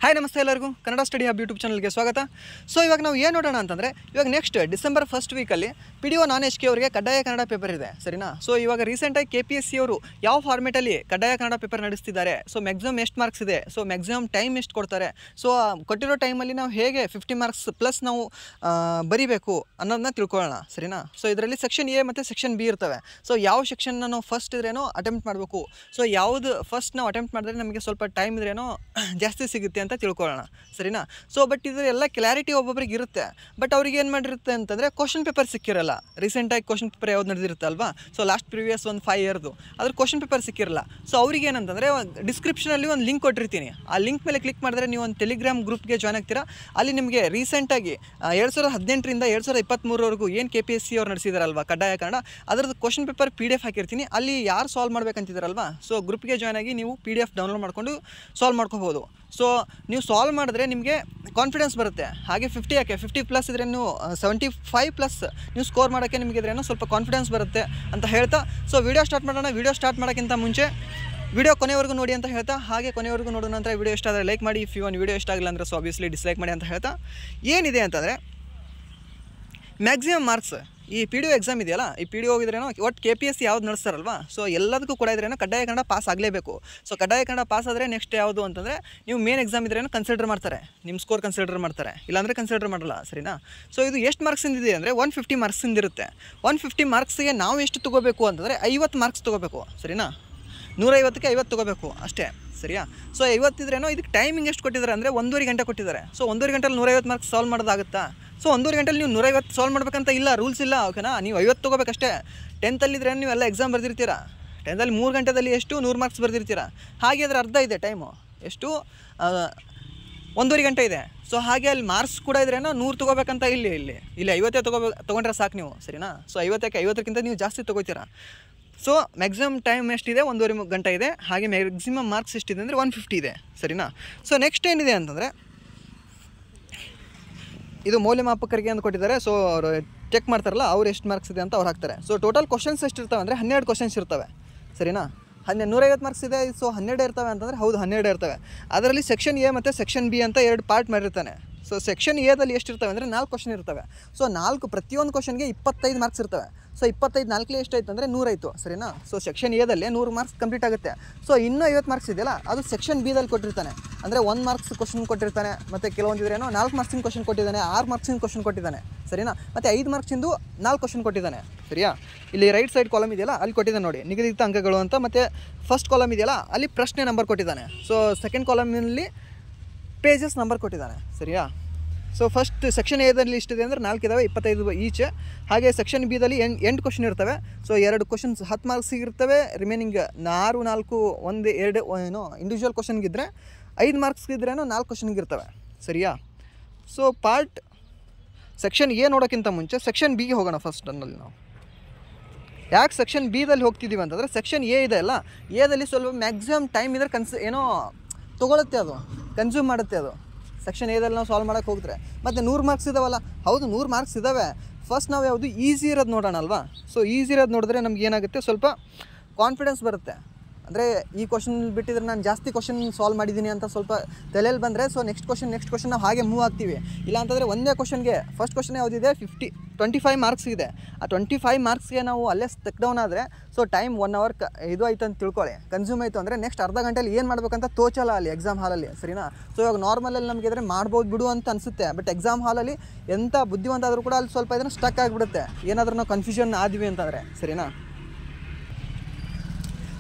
Hi ನಮಸ್ತೆ ಎಲ್ಲರಿಗೂ Kannada study hub YouTube ಚಾನಲ್ಗೆ ಸ್ವಾಗತ. ಸೊ ಇವಾಗ ನಾವು ಏನು ನೋಡೋಣ ಅಂತಂದರೆ, ಇವಾಗ ನೆಕ್ಸ್ಟ್ ಡಿಸೆಂಬರ್ ಫಸ್ಟ್ ವೀಕಲ್ಲಿ PDO ನಾನ್ HK ಅವರಿಗೆ ಕಡ್ಡಾಯ ಕನ್ನಡ ಪೇಪರ್ ಇದೆ, ಸರಿನಾ. ಸೊ ಇವಾಗ ರೀಸೆಂಟಾಗಿ KPSC ಅವರು ಯಾವ ಫಾರ್ಮೇಟಲ್ಲಿ ಕಡ್ಡಾಯ ಕನ್ನಡ ಪೇಪರ್ ನಡೆಸ್ತಿದ್ದಾರೆ, ಸೊ ಮ್ಯಾಕ್ಸಿಮಮ್ ಎಷ್ಟು ಮಾರ್ಕ್ಸ್ ಇದೆ, ಸೊ ಮ್ಯಾಕ್ಸಿಮಮ್ ಟೈಮ್ ಎಷ್ಟು ಕೊಡ್ತಾರೆ, ಸೊ ಕೊಟ್ಟಿರೋ ಟೈಮಲ್ಲಿ ನಾವು ಹೇಗೆ 50 ಮಾರ್ಕ್ಸ್ ಪ್ಲಸ್ ನಾವು ಬರಿಬೇಕು ಅನ್ನೋದನ್ನ ತಿಳ್ಕೊಳ್ಳೋಣ, ಸರಿನಾ. ಸೊ ಇದರಲ್ಲಿ ಸೆಕ್ಷನ್ A ಮತ್ತು ಸೆಕ್ಷನ್ B ಇರ್ತವೆ. ಸೊ ಯಾವ ಸೆಕ್ಷನ್ನ ನಾವು ಫಸ್ಟ್ ಇದ್ರೇನೋ ಅಟೆಂಪ್ಟ್ ಮಾಡಬೇಕು, ಸೊ ಯಾವುದು ಫಸ್ಟ್ ನಾವು ಅಟೆಂಪ್ಟ್ ಮಾಡಿದ್ರೆ ನಮಗೆ ಸ್ವಲ್ಪ ಟೈಮ್ ಇದ್ರೇನೋ ಜಾಸ್ತಿ ಸಿಗುತ್ತೆ ಅಂತ ತಿಳ್ಕೊಳ್ಳೋಣ, ಸರಿನಾ. ಸೊ ಬಟ್ ಇದೆಲ್ಲ ಕ್ಲಾರಿಟಿ ಒಬ್ಬೊಬ್ರಿಗೆ ಇರುತ್ತೆ, ಬಟ್ ಅವ್ರಿಗೆ ಏನು ಮಾಡಿರುತ್ತೆ ಅಂತಂದರೆ ಕ್ವಶನ್ ಪೇಪರ್ ಸಿಕ್ಕಿರಲ್ಲ. ರೀಸೆಂಟಾಗಿ ಕ್ವಶನ್ ಪೇಪರ್ ಯಾವ್ದು ನಡೆದಿರುತ್ತೆ ಅಲ್ವಾ, ಸೊ ಲಾಸ್ಟ್ ಪ್ರೀವಿಯಸ್ ಒಂದು 5 ಇಯರ್ದು ಅದ್ರ ಕ್ವಶನ್ ಪೇಪರ್ ಸಿಕ್ಕಿರಲ್ಲ. ಸೊ ಅವ್ರಿಗೆ ಏನಂತಂದರೆ ಡಿಸ್ಕ್ರಿಪ್ಷನಲ್ಲಿ ಒಂದು ಲಿಂಕ್ ಕೊಟ್ಟಿರ್ತೀನಿ, ಆ ಲಿಂಕ್ ಮೇಲೆ ಕ್ಲಿಕ್ ಮಾಡಿದ್ರೆ ನೀವು ಒಂದು ಟೆಲಿಗ್ರಾಮ್ ಗ್ರೂಪ್ಗೆ ಜಾಯ್ನ್ ಆಗ್ತೀರಾ. ಅಲ್ಲಿ ನಿಮಗೆ ರೀಸೆಂಟಾಗಿ 2018ರಿಂದ 2023ವರೆಗೂ ಏನು KPSC ಅವ್ರು ನಡೆಸಿದಾರಲ್ವಾ ಕಡ್ಡಾಯ ಕನ್ನಡ, ಅದರದ್ದು ಕ್ವಶನ್ ಪೇಪರ್ PDF ಹಾಕಿರ್ತೀನಿ. ಅಲ್ಲಿ ಯಾರು ಸಾಲ್ವ್ ಮಾಡ್ಬೇಕಂತಿದ್ದಾರಲ್ವಾ, ಸೊ ಗ್ರೂಪ್ಗೆ ಜಾಯ್ನ್ ಆಗಿ ನೀವು PDF ಡೌನ್ಲೋಡ್ ಮಾಡಿಕೊಂಡು ಸಾಲ್ವ್ ಮಾಡ್ಕೋಬೋದು. ಸೊ ನೀವು ಸಾಲ್ವ್ ಮಾಡಿದ್ರೆ ನಿಮಗೆ ಕಾನ್ಫಿಡೆನ್ಸ್ ಬರುತ್ತೆ. ಹಾಗೆ 50 ಯಾಕೆ 50+ ಇದ್ರೆ ನೀವು 75+ ನೀವು ಸ್ಕೋರ್ ಮಾಡೋಕ್ಕೆ ನಿಮಗೆ ಇದ್ರೇನೋ ಸ್ವಲ್ಪ ಕಾನ್ಫಿಡೆನ್ಸ್ ಬರುತ್ತೆ ಅಂತ ಹೇಳ್ತಾ, ಸೊ ವಿಡಿಯೋ ಸ್ಟಾರ್ಟ್ ಮಾಡೋಣ. ವಿಡಿಯೋ ಸ್ಟಾರ್ಟ್ ಮಾಡೋಕ್ಕಿಂತ ಮುಂಚೆ ವಿಡಿಯೋ ಕೊನೆವರೆಗೂ ನೋಡಿ ಅಂತ ಹೇಳ್ತಾ, ಹಾಗೆ ಕೊನೆವರೆಗೂ ನೋಡೋ ನಂತರ ವಿಡಿಯೋ ಇಷ್ಟ ಆದರೆ ಲೈಕ್ ಮಾಡಿ, ಇಫ್ ಯು ಒಂದು ವಿಡಿಯೋ ಇಷ್ಟ ಆಗಿಲ್ಲ ಅಂದರೆ ಸೊ ಆಬ್ವಿಯಸ್ಲಿ ಡಿಸ್ಲೈಕ್ ಮಾಡಿ ಅಂತ ಹೇಳ್ತಾ, ಏನಿದೆ ಅಂತಂದರೆ ಮ್ಯಾಕ್ಸಿಮಮ್ ಮಾರ್ಕ್ಸ್ ಈ PDO ಎಕ್ಸಾಮ್ ಇದೆಯಲ್ಲ, ಈ PDO ಹೋಗಿದ್ರೇನೋ ಒಟ್ಟು KPSC ಯಾವ್ದು ನಡೆಸ್ತಾರಲ್ವಾ, ಸೊ ಎಲ್ಲದಕ್ಕೂ ಕೂಡ ಇದ್ರೇನೋ ಕಡ್ಡಾಯ ಕನ್ನಡ ಪಾಸ್ ಆಗಲೇಬೇಕು. ಸೊ ಕಡ್ಡಾಯ ಕನ್ನಡ ಪಾಸ್ ಆದರೆ ನೆಕ್ಸ್ಟ್ ಯಾವುದು ಅಂತಂದರೆ ನೀವು ಮೇನ್ ಎಕ್ಸಾಮ್ ಇದ್ರೇನೋ ಕನ್ಸಿಡರ್ ಮಾಡ್ತಾರೆ, ನಿಮ್ಮ ಸ್ಕೋರ್ ಕನ್ಸಿಡರ್ ಮಾಡ್ತಾರೆ, ಇಲ್ಲಾಂದರೆ ಕನ್ಸಿಡರ್ ಮಾಡಲ್ಲ, ಸರಿನಾ. ಸೊ ಇದು ಎಷ್ಟು ಮಾರ್ಕ್ಸಿಂದ ಇದೆ ಅಂದರೆ 150 ಮಾರ್ಕ್ಸಿಂದ ಇರುತ್ತೆ. 150 ಮಾರ್ಕ್ಸಿಗೆ ನಾವು ಎಷ್ಟು ತೊಗೋಬೇಕು ಅಂತಂದರೆ 50 ಮಾರ್ಕ್ಸ್ ತೊಗೋಬೇಕು, ಸರಿನಾ. 150ಕ್ಕೆ 50 ತೊಗೋಬೇಕು ಅಷ್ಟೇ, ಸರಿಯಾ. ಸೊ 50 ಇದ್ರೇನೋ ಇದಕ್ಕೆ ಟೈಮಿಂಗ್ ಎಷ್ಟು ಕೊಟ್ಟಿದ್ದಾರೆ ಅಂದರೆ 1.5 ಗಂಟೆ ಕೊಟ್ಟಿದ್ದಾರೆ. ಸೊ 1.5 ಗಂಟೆಲಿ 150 ಮಾರ್ಕ್ಸ್ ಸಾಲ್ವ್ ಮಾಡೋದಾಗುತ್ತಾ? ಸೊ 1.5 ಗಂಟೆಲಿ ನೀವು 150 ಸಾಲ್ವ್ ಮಾಡ್ಬೇಕಂತ ಇಲ್ಲ, ರೂಲ್ಸ್ ಇಲ್ಲ, ಓಕೆನಾ. ನೀವು 50 ತೊಗೋಬೇಕಷ್ಟೇ. 10th ನೀವೆಲ್ಲ ಎಕ್ಸಾಮ್ ಬರ್ದಿರ್ತೀರಾ, 10th 3 ಗಂಟೆದಲ್ಲಿ ಎಷ್ಟು 100 ಮಾರ್ಕ್ಸ್ ಬರ್ದಿರ್ತೀರಾ. ಹಾಗೆ ಅದರ ಅರ್ಧ ಇದೆ ಟೈಮು, ಎಷ್ಟು 1.5 ಗಂಟೆ ಇದೆ. ಸೊ ಹಾಗೆ ಅಲ್ಲಿ ಮಾರ್ಕ್ಸ್ ಕೂಡ ಇದ್ರೇನೋ 100 ತೊಗೋಬೇಕಂತ ಇಲ್ಲಿ 50 ತೊಗೊಂಡ್ರೆ ಸಾಕು ನೀವು, ಸರಿನಾ. ಸೊ 50ಕ್ಕೆ 50ಕ್ಕಿಂತ ನೀವು ಜಾಸ್ತಿ ತೊಗೋತೀರಾ. ಸೊ ಮ್ಯಾಕ್ಸಿಮಮ್ ಟೈಮ್ ಎಷ್ಟಿದೆ 1.5 ಗಂಟೆ ಇದೆ. ಹಾಗೆ ಮ್ಯಾಕ್ಸಿಮಮ್ ಮಾರ್ಕ್ಸ್ ಎಷ್ಟಿದೆ ಅಂದರೆ 150 ಇದೆ, ಸರಿನಾ. ಸೊ ನೆಕ್ಸ್ಟ್ ಏನಿದೆ ಅಂತಂದರೆ, ಇದು ಮೌಲ್ಯಮಾಪಕರಿಗೆ ಅಂತ ಕೊಟ್ಟಿದ್ದಾರೆ. ಸೊ ಅವರು ಚೆಕ್ ಮಾಡ್ತಾರಲ್ಲ, ಅವ್ರು ಎಷ್ಟು ಮಾರ್ಕ್ಸ್ ಇದೆ ಅಂತ ಅವ್ರು ಹಾಕ್ತಾರೆ. ಸೊ ಟೋಟಲ್ ಕ್ವಶನ್ಸ್ ಎಷ್ಟಿರ್ತವೆ ಅಂದರೆ 12 ಕ್ವಶನ್ಸ್ ಇರ್ತವೆ, ಸರಿನಾ. 150 ಮಾರ್ಕ್ಸ್ ಇದೆ. ಸೊ 12 ಇರ್ತವೆ ಅಂತಂದರೆ ಹೌದು 12 ಇರ್ತವೆ. ಅದರಲ್ಲಿ ಸೆಕ್ಷನ್ A ಮತ್ತು ಸೆಕ್ಷನ್ B ಅಂತ 2 ಪಾರ್ಟ್ ಮಾಡಿರ್ತಾನೆ. ಸೊ ಸೆಕ್ಷನ್ Aದಲ್ಲಿ ಎಷ್ಟಿರ್ತವೆ ಅಂದರೆ 4 ಕ್ವಶನ್ ಇರ್ತವೆ. ಸೊ 4 ಪ್ರತಿಯೊಂದು ಕ್ವಶನ್ಗೆ 25 ಮಾರ್ಕ್ಸ್ ಇರ್ತವೆ. ಸೊ 25 4 ಎಷ್ಟಾಯ್ತು ಅಂದರೆ 100 ಆಯಿತು, ಸರಿನಾ. ಸೊ ಸೆಕ್ಷನ್ Aದಲ್ಲಿ 100 ಮಾರ್ಕ್ಸ್ ಕಂಪ್ಲೀಟ್ ಆಗುತ್ತೆ. ಸೊ ಇನ್ನೂ 50 ಮಾರ್ಕ್ಸ್ ಇದೆಯಲ್ಲ, ಅದು ಸೆಕ್ಷನ್ Bದಲ್ಲಿ ಕೊಟ್ಟಿರ್ತಾನೆ. ಅಂದರೆ 1 ಮಾರ್ಕ್ಸ್ ಕ್ವಶನ್ ಕೊಟ್ಟಿರ್ತಾನೆ, ಮತ್ತು ಕೆಲವೊಂದಿದ್ರೇನೋ 4 ಮಾರ್ಕ್ಸಿನ ಕ್ವಶನ್ ಕೊಟ್ಟಿದ್ದಾನೆ, 6 ಮಾರ್ಕ್ಸಿನ ಕ್ವಶನ್ ಕೊಟ್ಟಿದ್ದಾನೆ, ಸರಿನಾ. ಮತ್ತು 5 ಮಾರ್ಕ್ಸಿಂದು 4 ಕ್ವಶನ್ ಕೊಟ್ಟಿದ್ದಾನೆ, ಸರಿಯಾ. ಇಲ್ಲಿ ರೈಟ್ ಸೈಡ್ ಕಾಲಮ್ ಇದೆಯಲ್ಲ ಅಲ್ಲಿ ಕೊಟ್ಟಿದ್ದಾನೆ ನೋಡಿ, ನಿಗದಿತ ಅಂಕಗಳು ಅಂತ. ಮತ್ತು ಫಸ್ಟ್ ಕಾಲಮ್ ಇದೆಯಲ್ಲ ಅಲ್ಲಿ ಪ್ರಶ್ನೆ ನಂಬರ್ ಕೊಟ್ಟಿದ್ದಾನೆ. ಸೊ ಸೆಕೆಂಡ್ ಕಾಲಮ್ನಲ್ಲಿ ಪೇಜಸ್ ನಂಬರ್ ಕೊಟ್ಟಿದ್ದಾನೆ, ಸರಿಯಾ. ಸೊ ಫಸ್ಟ್ ಸೆಕ್ಷನ್ Aದಲ್ಲಿ ಇಷ್ಟಿದೆ ಅಂದರೆ 4 ಇದ್ದಾವೆ, 25 ಈಚೆ. ಹಾಗೆ ಸೆಕ್ಷನ್ Bದಲ್ಲಿ 8 ಕ್ವಶನ್ ಇರ್ತವೆ. ಸೊ 2 ಕ್ವಶನ್ಸ್ 10 ಮಾರ್ಕ್ಸಿಗೆ ಇರ್ತವೆ. ರಿಮೈನಿಂಗ್ 6 4 1 2 ಏನೋ ಇಂಡಿವಿಜುವಲ್ ಕ್ವಶನ್ಗಿದ್ರೆ 5 ಮಾರ್ಕ್ಸ್ಗಿದ್ರೇನೋ 4 ಕ್ವಶನ್ಗೆ ಇರ್ತವೆ, ಸರಿಯಾ. ಸೊ ಪಾರ್ಟ್ ಸೆಕ್ಷನ್ A ನೋಡೋಕ್ಕಿಂತ ಮುಂಚೆ ಸೆಕ್ಷನ್ Bಗೆ ಹೋಗೋಣ ಫಸ್ಟ್. ಅನ್ನಲ್ಲಿ ನಾವು ಯಾಕೆ ಸೆಕ್ಷನ್ Bದಲ್ಲಿ ಹೋಗ್ತಿದ್ದೀವಿ ಅಂತಂದರೆ, ಸೆಕ್ಷನ್ A ಇದೆ ಅಲ್ಲ, Aದಲ್ಲಿ ಸ್ವಲ್ಪ ಮ್ಯಾಕ್ಸಿಮಮ್ ಟೈಮ್ ಇದ್ರೆ ಏನೋ ತೊಗೊಳುತ್ತೆ, ಅದು ಕನ್ಸ್ಯೂಮ್ ಮಾಡುತ್ತೆ ಅದು. ಸೆಕ್ಷನ್ Aದಲ್ಲಿ ನಾವು ಸಾಲ್ವ್ ಮಾಡೋಕ್ಕೆ ಹೋಗಿದ್ರೆ ಮತ್ತು 100 ಮಾರ್ಕ್ಸ್ ಇದ್ದಾವಲ್ಲ, ಹೌದು 100 ಮಾರ್ಕ್ಸ್ ಇದ್ದಾವೆ. ಫಸ್ಟ್ ನಾವು ಯಾವುದು ಈಸಿ ಇರೋದು ನೋಡೋಣ ಅಲ್ವಾ. ಸೊ ಈಸಿ ಇರೋದು ನೋಡಿದ್ರೆ ನಮ್ಗೆ ಏನಾಗುತ್ತೆ, ಸ್ವಲ್ಪ ಕಾನ್ಫಿಡೆನ್ಸ್ ಬರುತ್ತೆ. ಅಂದರೆ ಈ ಕ್ವಶನ್ ಬಿಟ್ಟಿದ್ರೆ ನಾನು ಜಾಸ್ತಿ ಕ್ವಶನ್ ಸಾಲ್ವ್ ಮಾಡಿದ್ದೀನಿ ಅಂತ ಸ್ವಲ್ಪ ತಲೆಯಲ್ಲಿ ಬಂದರೆ, ಸೊ ನೆಕ್ಸ್ಟ್ ಕ್ವಶನ್ ನಾವು ಹಾಗೆ ಮೂವ್ ಆಗ್ತೀವಿ. ಇಲ್ಲ ಅಂತಂದರೆ ಒಂದೇ ಕ್ವಶನ್ಗೆ ಫಸ್ಟ್ ಕ್ವಶನ್ ಯಾವುದಿದೆ 25 ಮಾರ್ಕ್ಸ್ ಇದೆ. ಆ 25 ಮಾರ್ಕ್ಸ್ಗೆ ನಾವು ಅಲ್ಲೇ ಸ್ಟಕ್ ಡೌನ್ ಆದರೆ, ಸೊ ಟೈಮ್ 1 ಅವರ್ ಇದು ಆಯ್ತು ಅಂತ ತಿಳ್ಕೊಳ್ಳಿ, ಕನ್ಸ್ಯೂಮ್ ಆಯಿತು ಅಂದರೆ ನೆಕ್ಸ್ಟ್ ಅರ್ಧ ಗಂಟೆಯಲ್ಲಿ ಏನು ಮಾಡಬೇಕಂತ ತೋಚಲ್ಲ ಅಲ್ಲಿ ಎಕ್ಸಾಮ್ ಹಾಲಲ್ಲಿ, ಸರಿನಾ. ಸೊ ಇವಾಗ ನಾರ್ಮಲಲ್ಲಿ ನಮಗೆ ಇದ್ರೆ ಮಾಡ್ಬೋದು ಬಿಡು ಅಂತ ಅನಿಸುತ್ತೆ, ಬಟ್ ಎಕ್ಸಾಮ್ ಹಾಲಲ್ಲಿ ಎಂಥ ಬುದ್ಧಿವಂತ ಆದರೂ ಕೂಡ ಅಲ್ಲಿ ಸ್ವಲ್ಪ ಇದನ್ನು ಸ್ಟಕ್ ಆಗಿಬಿಡುತ್ತೆ, ಏನಾದರೂ ನಾವು ಕನ್ಫ್ಯೂಷನ್ ಆದ್ವಿ ಅಂತಂದರೆ, ಸರಿನಾ.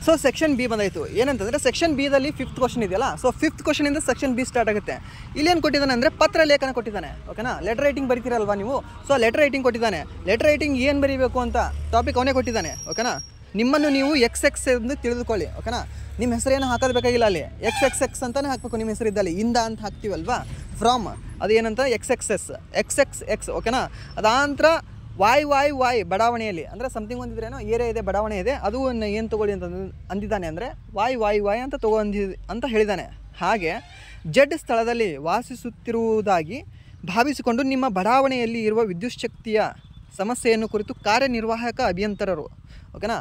ಸೊ ಸೆಕ್ಷನ್ B ಬಂದಾಯಿತು. ಏನಂತಂದರೆ ಸೆಕ್ಷನ್ Bದಲ್ಲಿ 5th ಕ್ವಶನ್ ಇದೆಯಲ್ಲ, ಸೊ 5th ಕ್ವಶನಿಂದ ಸೆಕ್ಷನ್ B ಸ್ಟಾರ್ಟ್ ಆಗುತ್ತೆ. ಇಲ್ಲೇನು ಕೊಟ್ಟಿದ್ದಾನೆ ಅಂದರೆ ಪತ್ರ ಲೇಖನ ಕೊಟ್ಟಿದ್ದಾನೆ, ಓಕೆನಾ. ಲೆಟರ್ ರೈಟಿಂಗ್ ಬರೀತೀರಲ್ವಾ ನೀವು, ಸೊ ಲೆಟರ್ ರೈಟಿಂಗ್ ಕೊಟ್ಟಿದ್ದಾನೆ. ಲೆಟರ್ ರೈಟಿಂಗ್ ಏನು ಬರೀಬೇಕು ಅಂತ ಟಾಪಿಕ್ ಅವನೇ ಕೊಟ್ಟಿದ್ದಾನೆ, ಓಕೆನಾ. ನಿಮ್ಮನ್ನು ನೀವು XX ಎಂದು ತಿಳಿದುಕೊಳ್ಳಿ, ಓಕೆನಾ. ನಿಮ್ಮ ಹೆಸರೇನು ಹಾಕೋದು ಬೇಕಾಗಿಲ್ಲ, ಅಲ್ಲಿ XXX ಅಂತಲೇ ಹಾಕಬೇಕು. ನಿಮ್ಮ ಹೆಸರಿದ್ದಲ್ಲಿ ಇಂದ ಅಂತ ಹಾಕ್ತೀವಲ್ವಾ, ಫ್ರಾಮ್ ಅದು ಏನಂತ XXX, ಓಕೆನಾ. ಅದಾಂತರ ವಾಯ್ ಬಡಾವಣೆಯಲ್ಲಿ ಅಂದರೆ ಸಮಥಿಂಗ್ ಒಂದಿದ್ರೇನೋ ಏರಿಯಾ ಇದೆ, ಬಡಾವಣೆ ಇದೆ, ಅದು ಏನು ತೊಗೊಳ್ಳಿ ಅಂತ ಅಂದಿದ್ದಾನೆ ಅಂದರೆ ವಾಯ್ ಅಂತ ಅಂತ ಹೇಳಿದ್ದಾನೆ. ಹಾಗೆ ಜಡ್ ಸ್ಥಳದಲ್ಲಿ ವಾಸಿಸುತ್ತಿರುವುದಾಗಿ ಭಾವಿಸಿಕೊಂಡು ನಿಮ್ಮ ಬಡಾವಣೆಯಲ್ಲಿ ಇರುವ ವಿದ್ಯುತ್ ಶಕ್ತಿಯ ಸಮಸ್ಯೆಯನ್ನು ಕುರಿತು ಕಾರ್ಯನಿರ್ವಾಹಕ ಅಭಿಯಂತರರು, ಓಕೆನಾ.